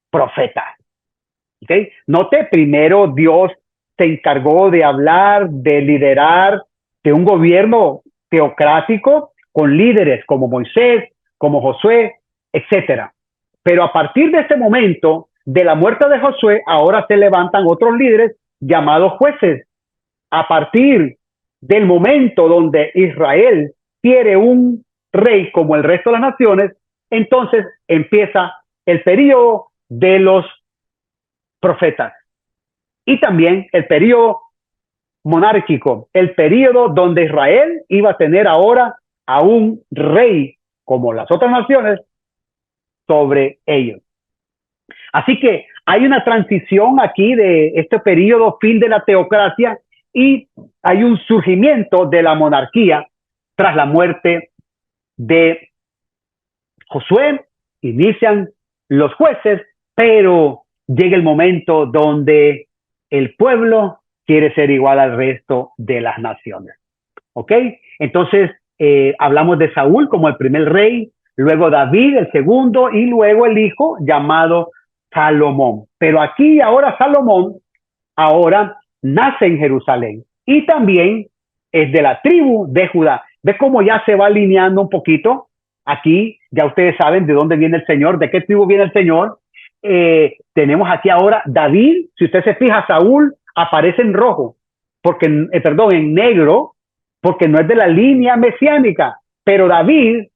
profeta, ¿ok? Note, primero Dios se encargó de hablar, de liderar, de un gobierno teocrático con líderes como Moisés, como Josué, etcétera. Pero a partir de este momento, de la muerte de Josué, ahora se levantan otros líderes llamados jueces. A partir del momento donde Israel quiere un rey como el resto de las naciones, entonces empieza el periodo de los profetas y también el periodo monárquico, el periodo donde Israel iba a tener ahora a un rey como las otras naciones sobre ellos. Así que hay una transición aquí de este periodo fin de la teocracia y hay un surgimiento de la monarquía tras la muerte de Josué. Inician los jueces, pero llega el momento donde el pueblo quiere ser igual al resto de las naciones. ¿Ok? Entonces, hablamos de Saúl como el primer rey, luego David el segundo y luego el hijo llamado Salomón. Pero aquí ahora Salomón ahora nace en Jerusalén y también es de la tribu de Judá. ¿Ves cómo ya se va alineando un poquito? Aquí ya ustedes saben de dónde viene el Señor, de qué tribu viene el Señor. Tenemos aquí ahora David. Si usted se fija, Saúl aparece en rojo, porque, perdón, en negro, porque no es de la línea mesiánica. Pero David,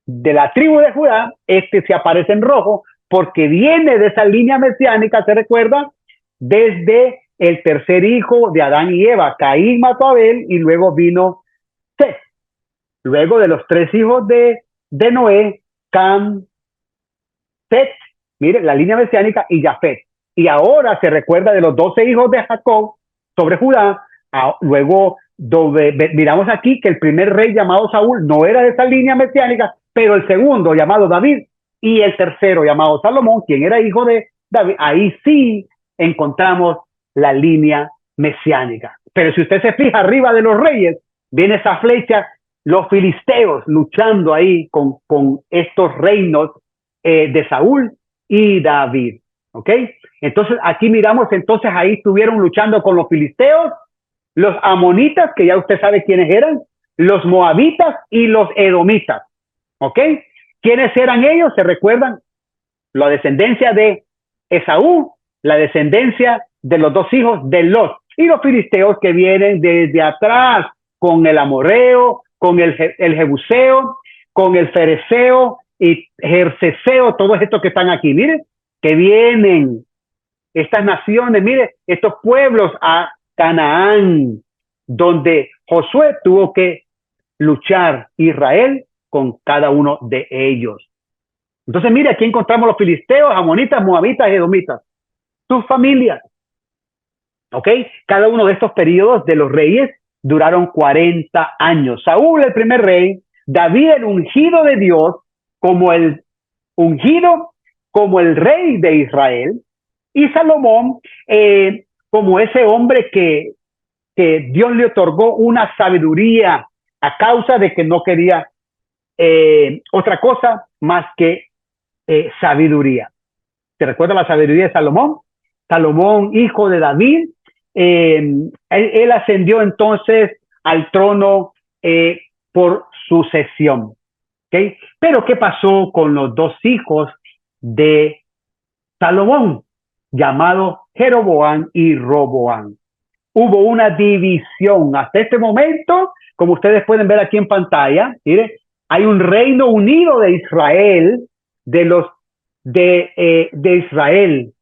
de la tribu de Judá, se aparece en rojo, porque viene de esa línea mesiánica, ¿se recuerda? Desde el tercer hijo de Adán y Eva. Caín mató a Abel y luego vino Set. Luego de los tres hijos de Noé, Cam, Set, mire, la línea mesiánica, y Jafet. Y ahora se recuerda de los 12 hijos de Jacob sobre Judá. Luego miramos aquí que el primer rey llamado Saúl no era de esa línea mesiánica, pero el segundo llamado David y el tercero llamado Salomón, quien era hijo de David, ahí sí encontramos la línea mesiánica. Pero si usted se fija arriba de los reyes, viene esa flecha, los filisteos luchando ahí con estos reinos de Saúl y David. ¿Ok? Entonces aquí miramos, entonces ahí estuvieron luchando con los filisteos, los amonitas, que ya usted sabe quiénes eran, los moabitas y los edomitas. ¿Ok? ¿Quiénes eran ellos? ¿Se recuerdan? La descendencia de Esaú, la descendencia de los dos hijos de Lot, y los filisteos que vienen desde atrás, con el amorreo, con el jebuseo, con el fereceo y jerceseo, todos estos que están aquí, miren, que vienen estas naciones, miren, estos pueblos a Canaán, donde Josué tuvo que luchar Israel con cada uno de ellos. Entonces, mire, aquí encontramos los filisteos, amonitas, moabitas, edomitas, sus familias. ¿Ok? Cada uno de estos periodos de los reyes duraron 40 años. Saúl, el primer rey, David, el ungido de Dios, como el ungido, como el rey de Israel, y Salomón, como ese hombre que Dios le otorgó una sabiduría a causa de que no quería otra cosa más que sabiduría. ¿Te recuerda la sabiduría de Salomón? Salomón, hijo de David, él ascendió entonces al trono por sucesión. ¿Okay? Pero ¿qué pasó con los dos hijos de Salomón, llamados Jeroboam y Roboam? Hubo una división. Hasta este momento, como ustedes pueden ver aquí en pantalla, mire, hay un reino unido de Israel, de Israel.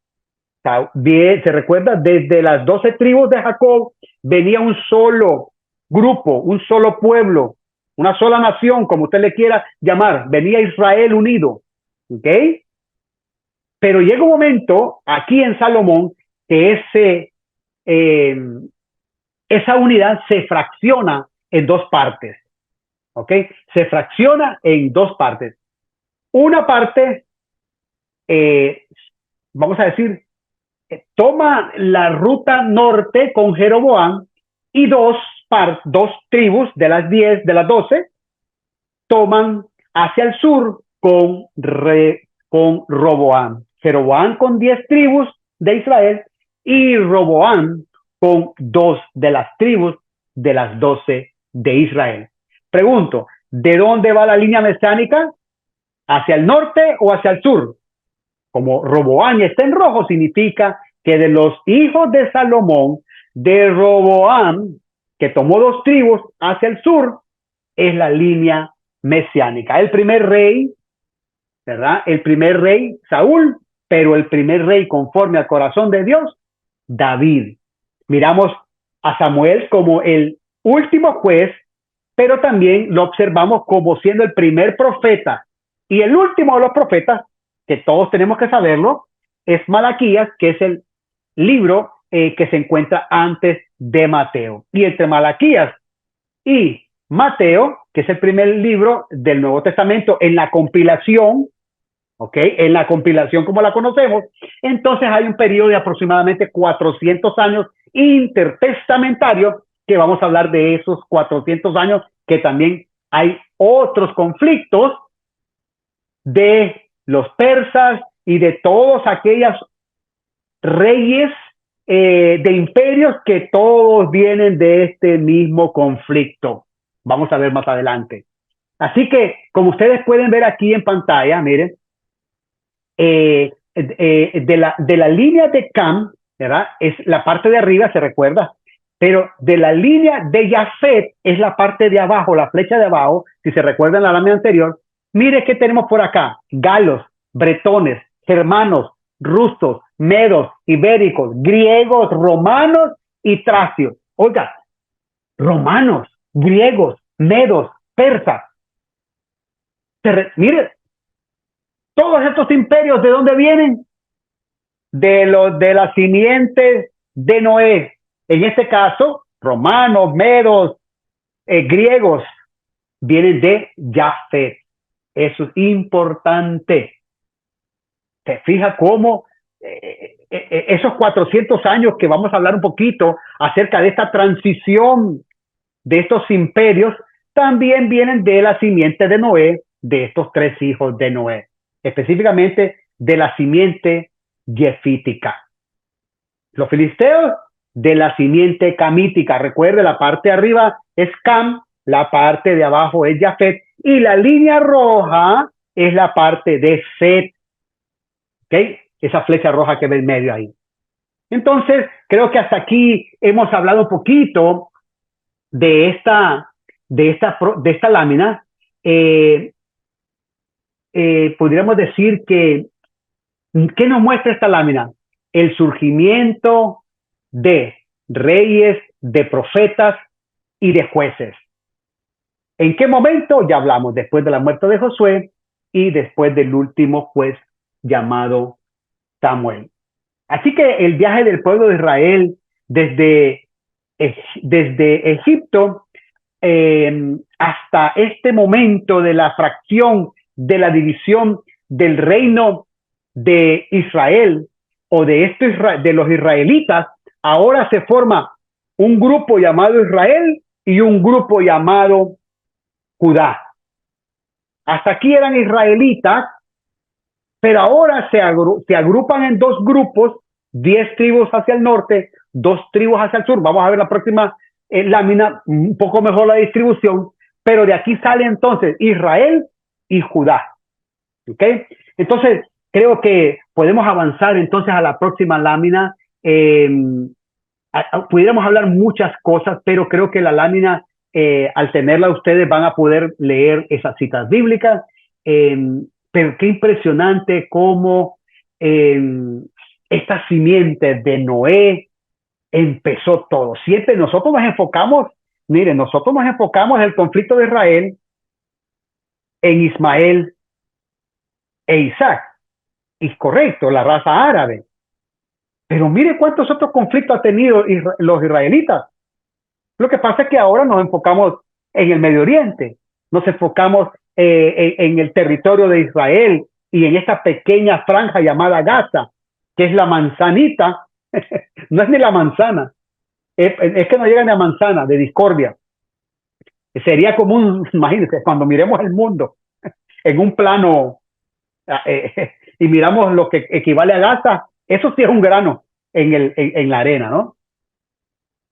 Bien, se recuerda, desde las 12 tribus de Jacob venía un solo grupo, un solo pueblo, una sola nación, como usted le quiera llamar. Venía Israel unido. ¿Ok? Pero llega un momento aquí en Salomón que eh, esa unidad se fracciona en dos partes. ¿Ok? Se fracciona en dos partes. Una parte, eh, vamos a decir, toma la ruta norte con Jeroboam y dos tribus de las 10, de las 12, toman hacia el sur con Roboam. Jeroboam con 10 tribus de Israel y Roboam con 2 de las tribus de las 12 de Israel. Pregunto, ¿de dónde va la línea mesiánica? ¿Hacia el norte o hacia el sur? Como Roboam está en rojo, significa que de los hijos de Salomón, de Roboam, que tomó 2 tribus hacia el sur, es la línea mesiánica. El primer rey, ¿verdad? El primer rey, Saúl, pero el primer rey conforme al corazón de Dios, David. Miramos a Samuel como el último juez, pero también lo observamos como siendo el primer profeta. Y el último de los profetas, que todos tenemos que saberlo, es Malaquías, que es el libro que se encuentra antes de Mateo. Y entre Malaquías y Mateo, que es el primer libro del Nuevo Testamento en la compilación, ¿ok? En la compilación como la conocemos, entonces hay un periodo de aproximadamente 400 años intertestamentarios, que vamos a hablar de esos 400 años, que también hay otros conflictos de los persas y de todos aquellos reyes de imperios que todos vienen de este mismo conflicto. Vamos a ver más adelante. Así que, como ustedes pueden ver aquí en pantalla, miren, de la línea de Cam, ¿verdad? Es la parte de arriba, se recuerda, pero de la línea de Jafet es la parte de abajo, la flecha de abajo, si se recuerdan la lámina anterior. Mire qué tenemos por acá: galos, bretones, germanos, rusos, medos, ibéricos, griegos, romanos y tracios. Oiga, romanos, griegos, medos, persas. Mire, todos estos imperios, ¿de dónde vienen? De las simientes de Noé. En este caso, romanos, medos, griegos, vienen de Jafet. Eso es importante. ¿Se fija cómo esos 400 años que vamos a hablar un poquito acerca de esta transición de estos imperios, también vienen de la simiente de Noé, de estos 3 hijos de Noé, específicamente de la simiente jefítica. Los filisteos de la simiente camítica. Recuerde, la parte de arriba es Cam, la parte de abajo es Jafet, y la línea roja es la parte de Set. ¿Ok? Esa flecha roja que ve en medio ahí. Entonces, creo que hasta aquí hemos hablado un poquito de esta lámina. Podríamos decir que, ¿qué nos muestra esta lámina? El surgimiento de reyes, de profetas y de jueces. ¿En qué momento? Ya hablamos, después de la muerte de Josué y después del último juez llamado Samuel. Así que el viaje del pueblo de Israel desde Egipto hasta este momento de la fracción, de la división del reino de Israel o de los israelitas, ahora se forma un grupo llamado Israel y un grupo llamado Judá. Hasta aquí eran israelitas, pero ahora se agrupan en 2 grupos, 10 tribus hacia el norte, 2 tribus hacia el sur. Vamos a ver la próxima lámina, un poco mejor la distribución, pero de aquí sale entonces Israel y Judá. ¿Ok? Entonces, creo que podemos avanzar entonces a la próxima lámina. Pudiéramos hablar muchas cosas, pero creo que la lámina, al tenerla ustedes, van a poder leer esas citas bíblicas. Pero qué impresionante cómo esta simiente de Noé empezó todo. Siempre nosotros nos enfocamos, miren, nosotros nos enfocamos en el conflicto de Israel, en Ismael e Isaac. Y correcto, la raza árabe. Pero mire cuántos otros conflictos ha tenido los israelitas. Lo que pasa es que ahora nos enfocamos en el Medio Oriente, nos enfocamos en el territorio de Israel y en esta pequeña franja llamada Gaza, que es la manzanita, no es ni la manzana, es que no llega ni a manzana, de discordia. Sería como imagínense, cuando miremos el mundo en un plano y miramos lo que equivale a Gaza, eso sí es un grano en la arena, ¿no?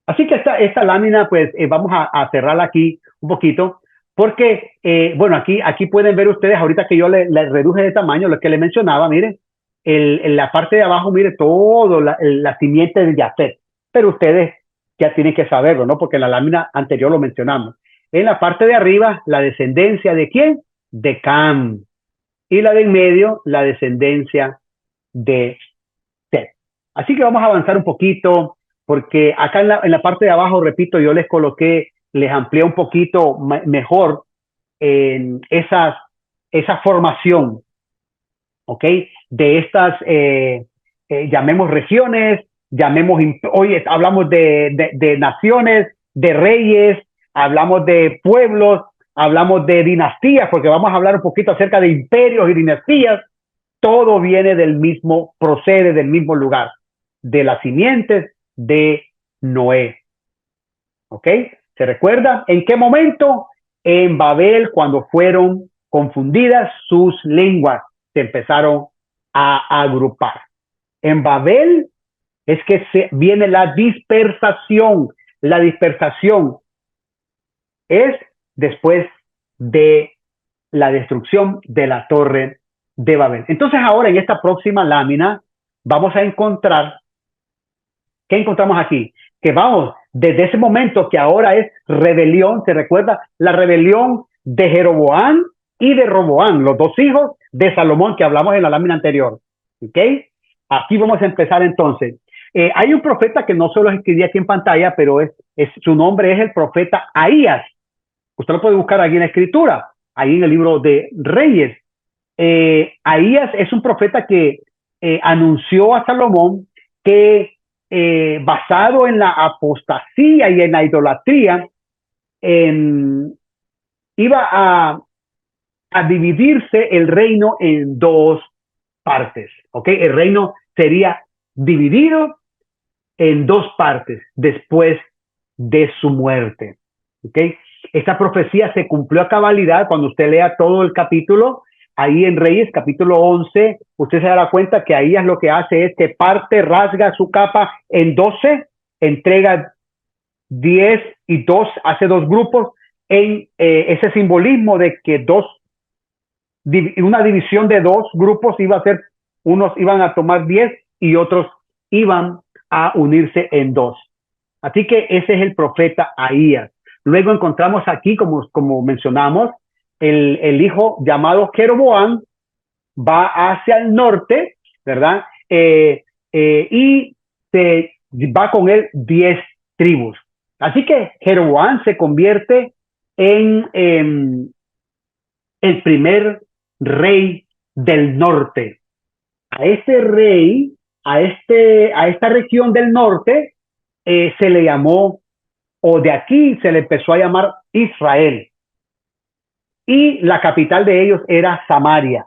Así que esta lámina, pues vamos a cerrarla aquí un poquito, porque, bueno, aquí pueden ver ustedes, ahorita que yo le reduje de tamaño, lo que le mencionaba, miren, en la parte de abajo, mire todo la simiente de Yafet, pero ustedes ya tienen que saberlo, ¿no? Porque en la lámina anterior lo mencionamos. En la parte de arriba, la descendencia ¿de quién? De Cam. Y la de en medio, la descendencia de Set. Así que vamos a avanzar un poquito, porque acá en la parte de abajo, repito, yo les coloqué, les amplié un poquito mejor en esa formación, ¿ok? De estas, llamemos regiones, hoy hablamos de naciones, de reyes, hablamos de pueblos, hablamos de dinastías, porque vamos a hablar un poquito acerca de imperios y dinastías. Todo viene del mismo, procede del mismo lugar, de las simientes de Noé. ¿Ok? ¿Se recuerda en qué momento? En Babel, cuando fueron confundidas sus lenguas, se empezaron a agrupar. En Babel es que viene la dispersación. La dispersación es después de la destrucción de la torre de Babel. Entonces ahora en esta próxima lámina vamos a encontrar, ¿qué encontramos aquí? Que vamos, desde ese momento que ahora es rebelión, ¿se recuerda? La rebelión de Jeroboam y de Roboam, los 2 hijos de Salomón que hablamos en la lámina anterior. ¿Ok? Aquí vamos a empezar entonces. Hay un profeta que no solo escribí aquí en pantalla, pero su nombre es el profeta Ahías. Usted lo puede buscar aquí en la escritura, ahí en el libro de Reyes. Ahías es un profeta que anunció a Salomón que basado en la apostasía y en la idolatría, iba a dividirse el reino en 2 partes. ¿Ok? El reino sería dividido en 2 partes después de su muerte. ¿Ok? Esta profecía se cumplió a cabalidad cuando usted lea todo el capítulo. Ahí en Reyes, capítulo 11, usted se dará cuenta que ahí es lo que hace es que parte, rasga su capa en 12, entrega 10 y 2, hace 2 grupos en ese simbolismo de que una división de 2 grupos iba a ser, unos iban a tomar 10 y otros iban a unirse en 2. Así que ese es el profeta Ahías. Luego encontramos aquí, como mencionamos, el hijo llamado Jeroboam va hacia el norte, ¿verdad? Y va con él 10 tribus. Así que Jeroboam se convierte en el primer rey del norte. A este rey, a esta región del norte, se le llamó, o de aquí se le empezó a llamar Israel. Y la capital de ellos era Samaria.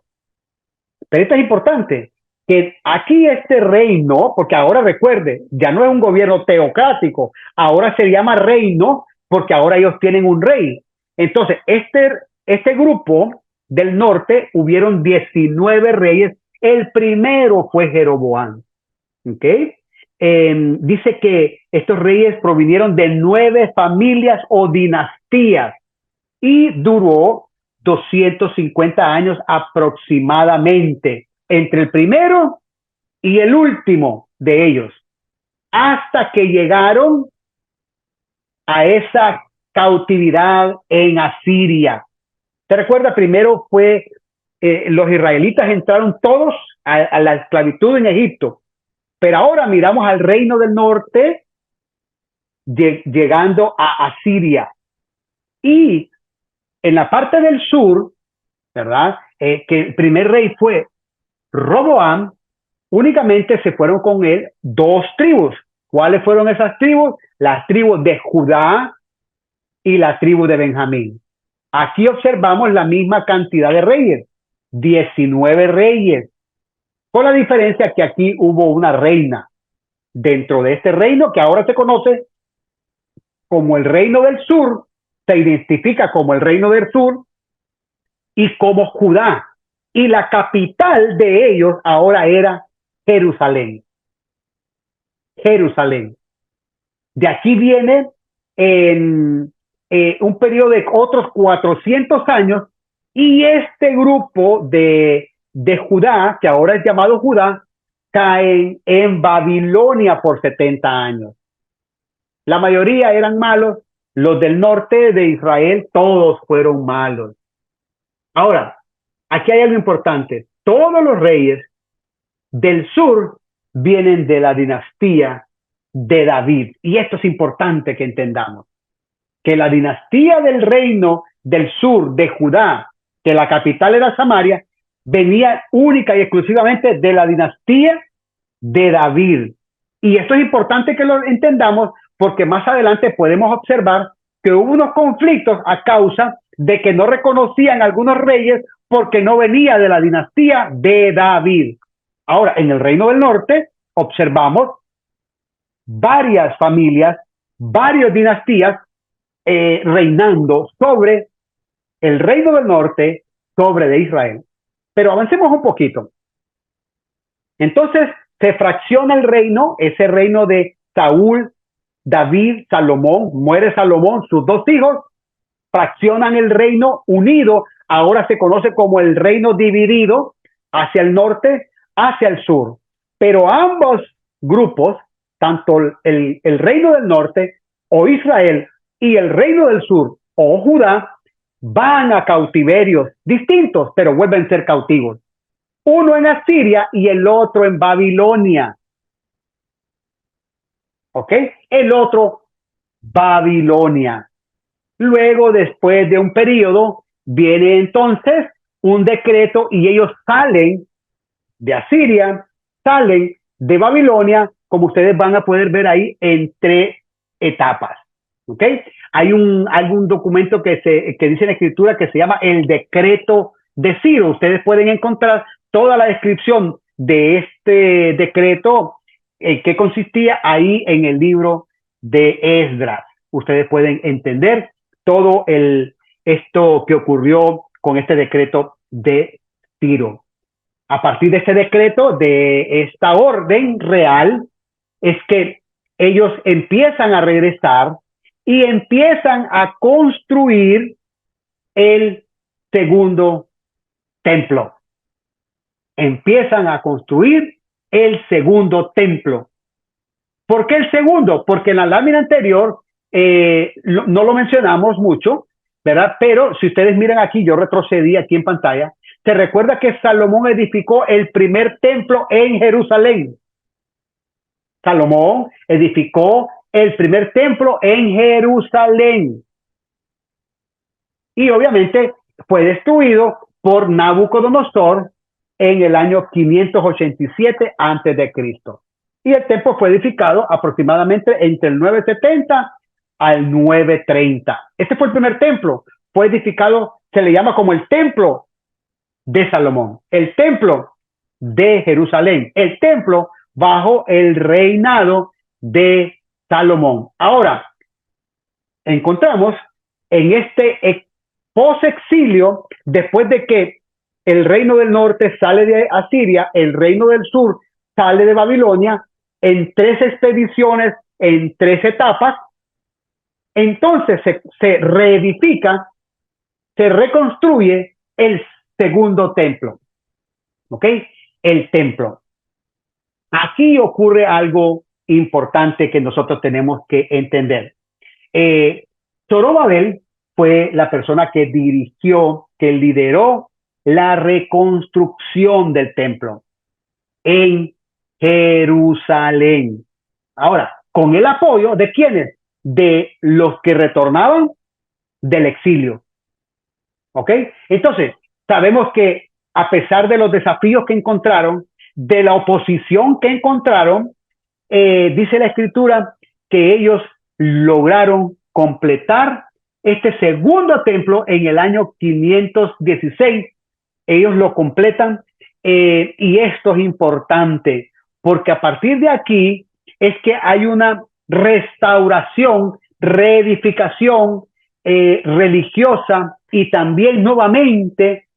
Pero esto es importante, que aquí este reino, porque ahora recuerde, ya no es un gobierno teocrático, ahora se llama reino porque ahora ellos tienen un rey. Entonces, este grupo del norte, hubieron 19 reyes, el primero fue Jeroboam. ¿Ok? dice que estos reyes provinieron de 9 familias o dinastías y duró 250 años aproximadamente entre el primero y el último de ellos, hasta que llegaron a esa cautividad en Asiria. ¿Se recuerda? Primero fue los israelitas entraron todos a la esclavitud en Egipto, pero ahora miramos al reino del norte llegando a Asiria. Y en la parte del sur, ¿verdad? Que el primer rey fue Roboam, únicamente se fueron con él 2 tribus. ¿Cuáles fueron esas tribus? Las tribus de Judá y la tribu de Benjamín. Aquí observamos la misma cantidad de reyes, 19 reyes, con la diferencia que aquí hubo una reina dentro de este reino que ahora se conoce como el reino del sur, se identifica como el reino del sur y como Judá. Y la capital de ellos ahora era Jerusalén. Jerusalén. De aquí viene en un periodo de otros 400 años y este grupo de Judá, que ahora es llamado Judá, caen en Babilonia por 70 años. La mayoría eran malos, los del norte de Israel todos fueron malos. Ahora, aquí hay algo importante. Todos los reyes del sur vienen de la dinastía de David. Y esto es importante que entendamos. Que la dinastía del reino del sur de Judá, que la capital era Samaria, venía única y exclusivamente de la dinastía de David. Y esto es importante que lo entendamos porque más adelante podemos observar que hubo unos conflictos a causa de que no reconocían a algunos reyes porque no venía de la dinastía de David. Ahora, en el reino del norte observamos varias familias, varias dinastías reinando sobre el reino del norte, sobre de Israel. Pero avancemos un poquito. Entonces se fracciona el reino, ese reino de Saúl, David, Salomón, muere Salomón, sus 2 hijos, fraccionan el reino unido, ahora se conoce como el reino dividido hacia el norte, hacia el sur. Pero ambos grupos, tanto el reino del norte o Israel y el reino del sur o Judá, van a cautiverios distintos, pero vuelven a ser cautivos. Uno en Asiria y el otro en Babilonia. ¿Ok? El otro, Babilonia. Luego, después de un periodo, viene entonces un decreto y ellos salen de Asiria, salen de Babilonia, como ustedes van a poder ver ahí, en 3 etapas. ¿Ok? Hay algún documento que dice en la escritura que se llama el decreto de Ciro. Ustedes pueden encontrar toda la descripción de este decreto que consistía ahí en el libro de Esdras. Ustedes pueden entender todo esto que ocurrió con este decreto de Ciro. A partir de este decreto, de esta orden real, es que ellos empiezan a regresar y empiezan a construir el segundo templo. Empiezan a construir el segundo templo. ¿Por qué el segundo? Porque en la lámina anterior no lo mencionamos mucho, ¿verdad? Pero si ustedes miran aquí, yo retrocedí aquí en pantalla, se recuerda que Salomón edificó el primer templo en Jerusalén. Salomón edificó el primer templo en Jerusalén. Y obviamente fue destruido por Nabucodonosor en el año 587 a.C. Y el templo fue edificado aproximadamente entre el 970 al 930. Este fue el primer templo. Fue edificado, se le llama como el templo de Salomón, el templo de Jerusalén, el templo bajo el reinado de Salomón. Ahora, encontramos en este post-exilio, después de que el reino del norte sale de Asiria, el reino del sur sale de Babilonia, en 3 expediciones, en 3 etapas. Entonces se reedifica, se reconstruye el segundo templo. ¿Ok? El templo. Aquí ocurre algo importante que nosotros tenemos que entender. Zorobabel fue la persona que dirigió, que lideró la reconstrucción del templo en Jerusalén. Ahora, con el apoyo de quienes? De los que retornaban del exilio. ¿Ok? Entonces, sabemos que a pesar de los desafíos que encontraron, de la oposición que encontraron, dice la escritura que ellos lograron completar este segundo templo en el año 516. Ellos lo completan y esto es importante porque a partir de aquí es que hay una restauración, reedificación religiosa y también nuevamente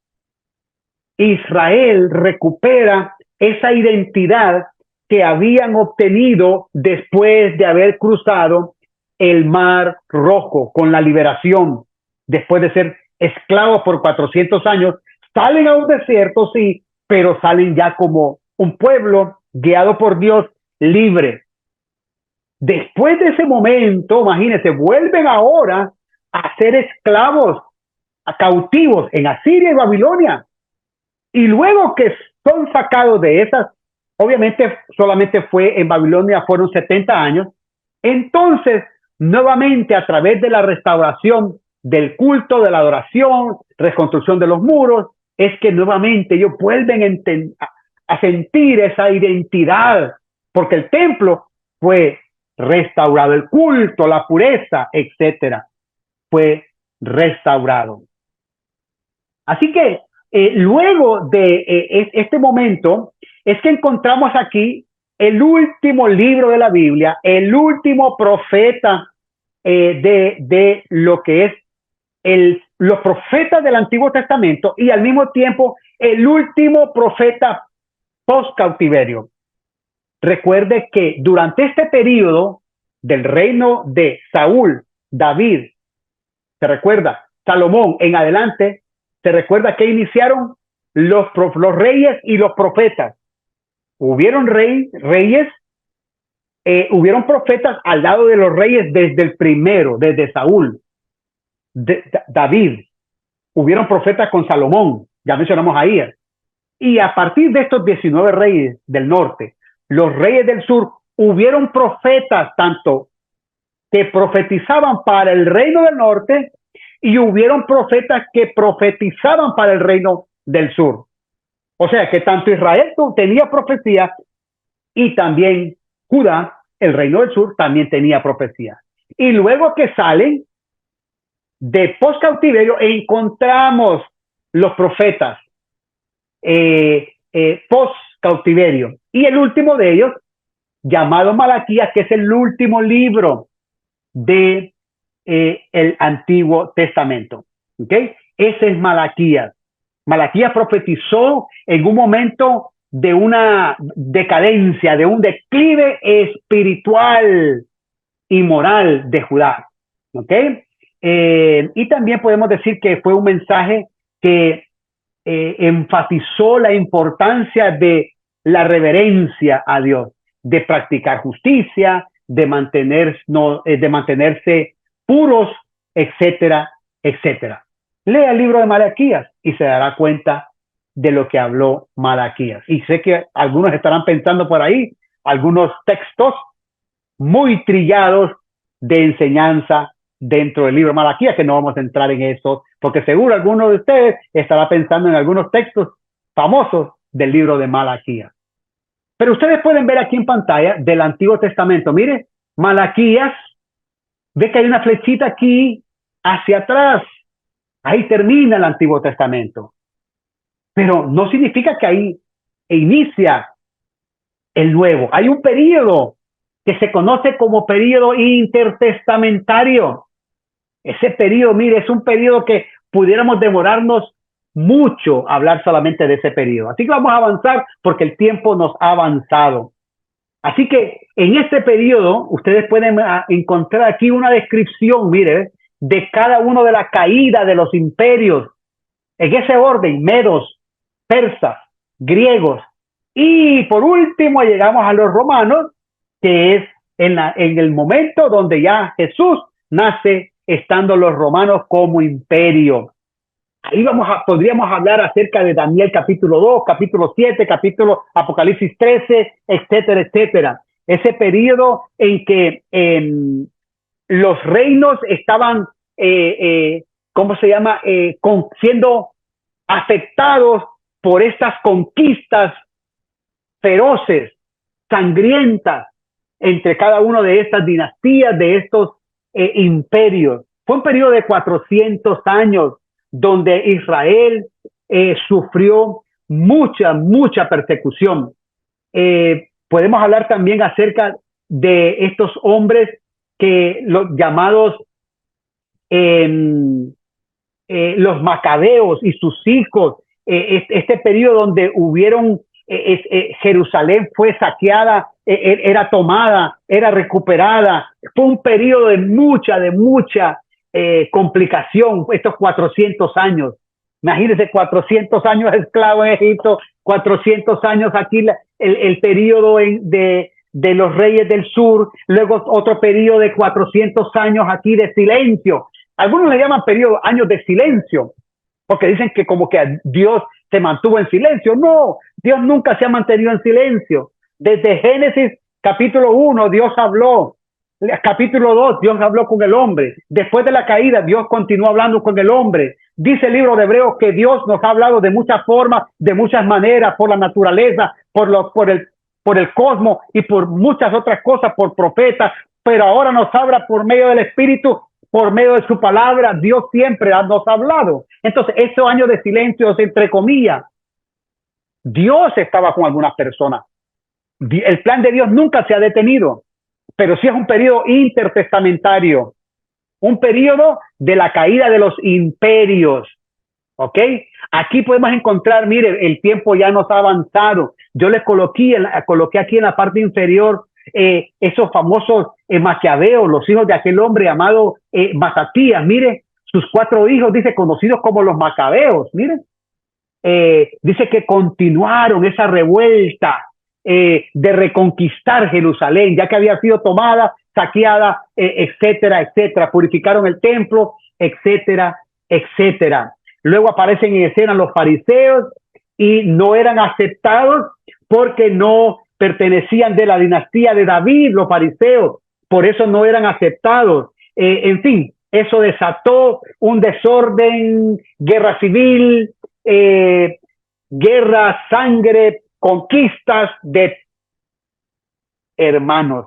Israel recupera esa identidad que habían obtenido después de haber cruzado el Mar Rojo con la liberación, después de ser esclavos por 400 años, salen a un desierto, sí, pero salen ya como un pueblo guiado por Dios, libre. Después de ese momento, imagínense, vuelven ahora a ser esclavos, a cautivos en Asiria y Babilonia. Y luego que son sacados de esas, obviamente solamente fue en Babilonia, fueron 70 años, entonces nuevamente a través de la restauración del culto, de la adoración, reconstrucción de los muros, es que nuevamente ellos vuelven a sentir esa identidad, porque el templo fue restaurado, el culto, la pureza, etcétera, fue restaurado. Así que luego de este momento es que encontramos aquí el último libro de la Biblia, el último profeta de lo que es los profetas del Antiguo Testamento y al mismo tiempo el último profeta post-cautiverio. Recuerde que durante este periodo del reino de Saúl, David, se recuerda, Salomón en adelante, se recuerda que iniciaron los reyes y los profetas. Hubieron reyes, hubieron profetas al lado de los reyes desde el primero, desde Saúl, David. Hubieron profetas con Salomón, ya mencionamos ahí. Y a partir de estos 19 reyes del norte, los reyes del sur, hubieron profetas tanto que profetizaban para el reino del norte y hubieron profetas que profetizaban para el reino del sur. O sea que tanto Israel tenía profecía y también Judá, el reino del sur, también tenía profecía. Y luego que salen de post-cautiverio, encontramos los profetas post-cautiverio. Y el último de ellos, llamado Malaquías, que es el último libro de el Antiguo Testamento. ¿Okay? Ese es Malaquías. Malaquías profetizó en un momento de una decadencia, de un declive espiritual y moral de Judá. ¿Okay? Y también podemos decir que fue un mensaje que enfatizó la importancia de la reverencia a Dios, de practicar justicia, de mantenerse puros, etcétera, etcétera. Lea el libro de Malaquías y se dará cuenta de lo que habló Malaquías. Y sé que algunos estarán pensando por ahí, algunos textos muy trillados de enseñanza dentro del libro de Malaquías, que no vamos a entrar en eso, porque seguro alguno de ustedes estará pensando en algunos textos famosos del libro de Malaquías. Pero ustedes pueden ver aquí en pantalla del Antiguo Testamento, mire, Malaquías, ve que hay una flechita aquí hacia atrás, ahí termina el Antiguo Testamento. Pero no significa que ahí inicia el Nuevo. Hay un periodo que se conoce como periodo intertestamentario. Ese periodo, mire, es un periodo que pudiéramos demorarnos mucho a hablar solamente de ese periodo. Así que vamos a avanzar porque el tiempo nos ha avanzado. Así que en este periodo ustedes pueden encontrar aquí una descripción, mire, de cada uno de la caída de los imperios, en ese orden: medos, persas, griegos, y por último llegamos a los romanos, que es en el momento donde ya Jesús nace, estando los romanos como imperio. Ahí podríamos hablar acerca de Daniel capítulo 2, capítulo 7, capítulo Apocalipsis 13, etcétera, etcétera. Ese periodo en que los reinos estaban, ¿cómo se llama? Siendo afectados por estas conquistas feroces, sangrientas, entre cada una de estas dinastías, de estos imperios. Fue un periodo de 400 años donde Israel sufrió mucha persecución. Podemos hablar también acerca de estos hombres que los llamados los macabeos y sus hijos, este periodo donde hubieron, Jerusalén fue saqueada, era tomada, era recuperada. Fue un periodo de mucha complicación, estos 400 años. Imagínense, 400 años esclavo en Egipto, 400 años aquí, el periodo de los reyes del sur, luego otro periodo de 400 años aquí de silencio. Algunos le llaman periodo, años de silencio, porque dicen que como que Dios se mantuvo en silencio. No, Dios nunca se ha mantenido en silencio. Desde Génesis capítulo 1, Dios habló. Capítulo 2, Dios habló con el hombre. Después de la caída, Dios continuó hablando con el hombre. Dice el libro de Hebreos que Dios nos ha hablado de muchas formas, de muchas maneras, por la naturaleza, por el cosmos y por muchas otras cosas, por profetas, pero ahora nos habla por medio del Espíritu, por medio de su palabra. Dios siempre nos ha hablado. Entonces, esos años de silencio, entre comillas, Dios estaba con algunas personas. El plan de Dios nunca se ha detenido, pero sí es un periodo intertestamentario, un periodo de la caída de los imperios. ¿Ok? Aquí podemos encontrar, mire, el tiempo ya nos ha avanzado. Yo les coloqué aquí en la parte inferior esos famosos macabeos, los hijos de aquel hombre llamado Matatías. Mire, sus 4 hijos, dice, conocidos como los macabeos. Mire, dice que continuaron esa revuelta de reconquistar Jerusalén, ya que había sido tomada, saqueada, etcétera, etcétera. Purificaron el templo, etcétera, etcétera. Luego aparecen en escena los fariseos y no eran aceptados porque no pertenecían de la dinastía de David, los fariseos. Por eso no eran aceptados. En fin, eso desató un desorden, guerra civil, guerra, sangre, conquistas de hermanos.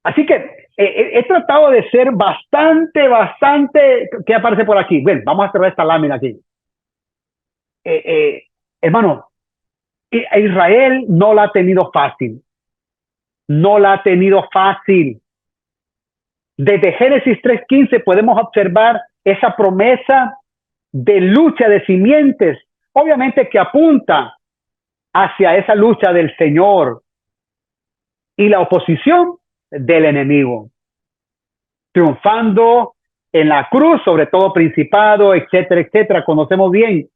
Así que he tratado de ser bastante, ¿qué aparece por aquí? Bueno, vamos a cerrar esta lámina aquí. Hermano, Israel no la ha tenido fácil. No la ha tenido fácil. Desde Génesis 3:15 podemos observar esa promesa de lucha de simientes, obviamente que apunta hacia esa lucha del Señor y la oposición del enemigo, triunfando en la cruz, sobre todo principado, etcétera, etcétera, conocemos bien.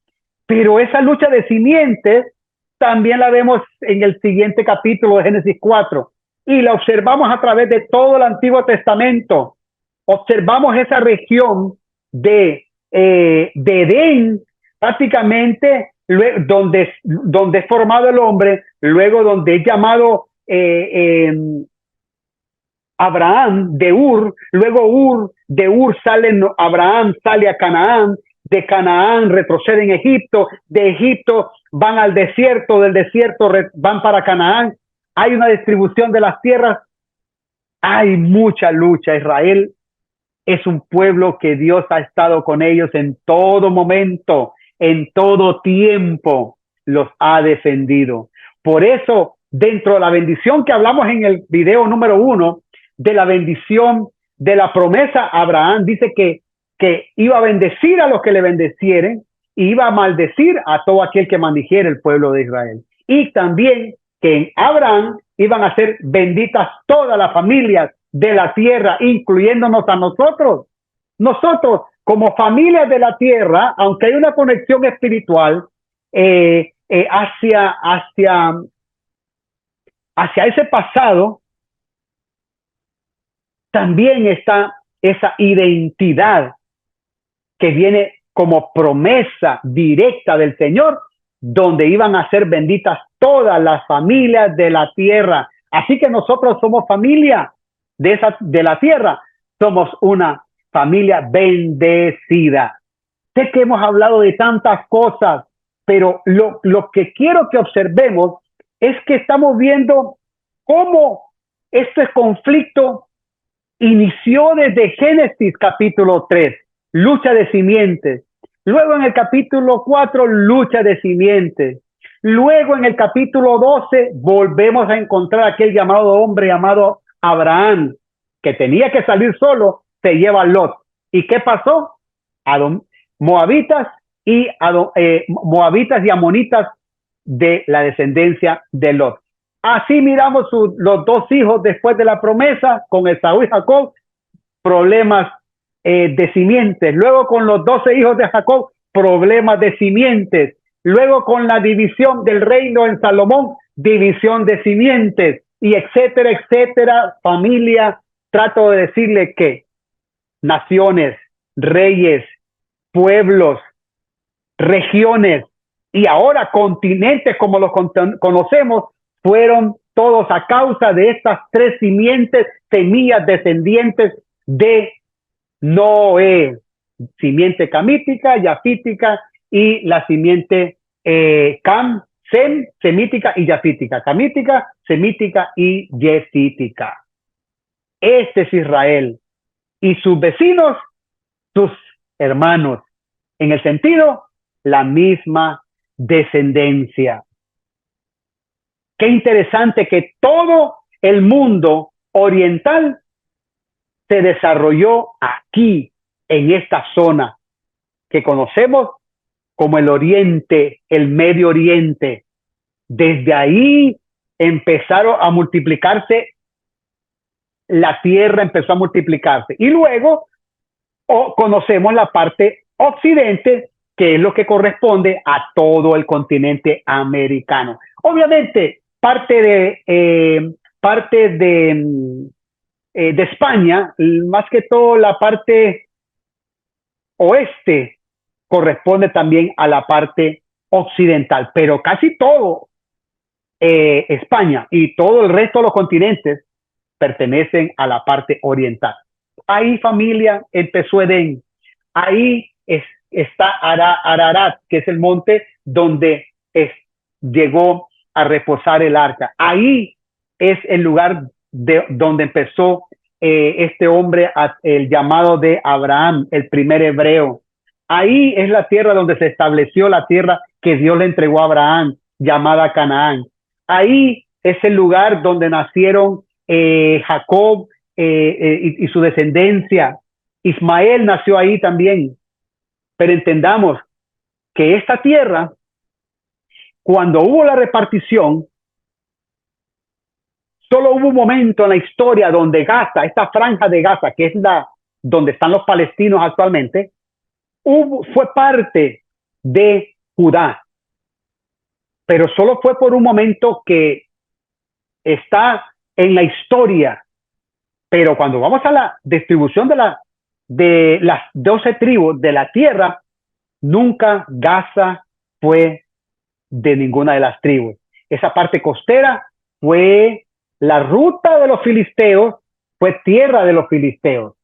Pero esa lucha de simientes también la vemos en el siguiente capítulo de Génesis 4 y la observamos a través de todo el Antiguo Testamento. Observamos esa región de Edén, prácticamente donde es formado el hombre, luego donde es llamado Abraham de Ur, luego de Ur Abraham sale a Canaán, de Canaán retrocede en Egipto, de Egipto van al desierto, del desierto van para Canaán. Hay una distribución de las tierras, hay mucha lucha. Israel es un pueblo que Dios ha estado con ellos en todo momento, en todo tiempo, los ha defendido. Por eso, dentro de la bendición que hablamos en el video número 1, de la bendición de la promesa, Abraham dice que iba a bendecir a los que le bendecieren y iba a maldecir a todo aquel que maldijera el pueblo de Israel. Y también que en Abraham iban a ser benditas todas las familias de la tierra, incluyéndonos a nosotros. Nosotros, como familias de la tierra, aunque hay una conexión espiritual hacia ese pasado, también está esa identidad que viene como promesa directa del Señor, donde iban a ser benditas todas las familias de la tierra. Así que nosotros somos familia de la tierra, somos una familia bendecida. Sé que hemos hablado de tantas cosas, pero lo que quiero que observemos es que estamos viendo cómo este conflicto inició desde Génesis capítulo 3, lucha de simientes. Luego en el capítulo 4, lucha de simientes. Luego en el capítulo 12, volvemos a encontrar aquel llamado hombre llamado Abraham, que tenía que salir solo, se lleva a Lot. ¿Y qué pasó? Moabitas y amonitas de la descendencia de Lot. Así miramos los dos hijos después de la promesa, con Esaú y Jacob, problemas de simientes. Luego con los 12 hijos de Jacob, problemas de simientes. Luego con la división del reino en Salomón, división de simientes, y etcétera, etcétera. Familia, trato de decirle que naciones, reyes, pueblos, regiones y ahora continentes como los conocemos, fueron todos a causa de estas tres simientes, semillas descendientes de Noé: simiente camítica, yafítica y la simiente Sem, semítica y yafítica. Camítica, semítica y yefítica. Este es Israel y sus vecinos, sus hermanos, en el sentido, la misma descendencia. Qué interesante que todo el mundo oriental se desarrolló aquí, en esta zona que conocemos como el Oriente, el Medio Oriente. Desde ahí empezaron a multiplicarse, la tierra empezó a multiplicarse. Y luego conocemos la parte occidente, que es lo que corresponde a todo el continente americano. Obviamente, parte de España, más que todo la parte oeste, corresponde también a la parte occidental, pero casi todo España y todo el resto de los continentes pertenecen a la parte oriental. Ahí, familia, empezó Edén. Ahí está Ararat, que es el monte donde llegó a reposar el arca. Ahí es el lugar donde empezó este hombre, el llamado de Abraham, el primer hebreo. Ahí es la tierra donde se estableció la tierra que Dios le entregó a Abraham, llamada Canaán. Ahí es el lugar donde nacieron Jacob y su descendencia. Ismael nació ahí también. Pero entendamos que esta tierra, cuando hubo la repartición, solo hubo un momento en la historia donde Gaza, esta franja de Gaza, que es donde están los palestinos actualmente, fue parte de Judá. Pero solo fue por un momento que está en la historia. Pero cuando vamos a la distribución de las 12 tribus de la tierra, nunca Gaza fue de ninguna de las tribus. Esa parte costera fue la ruta de los filisteos, fue tierra de los filisteos.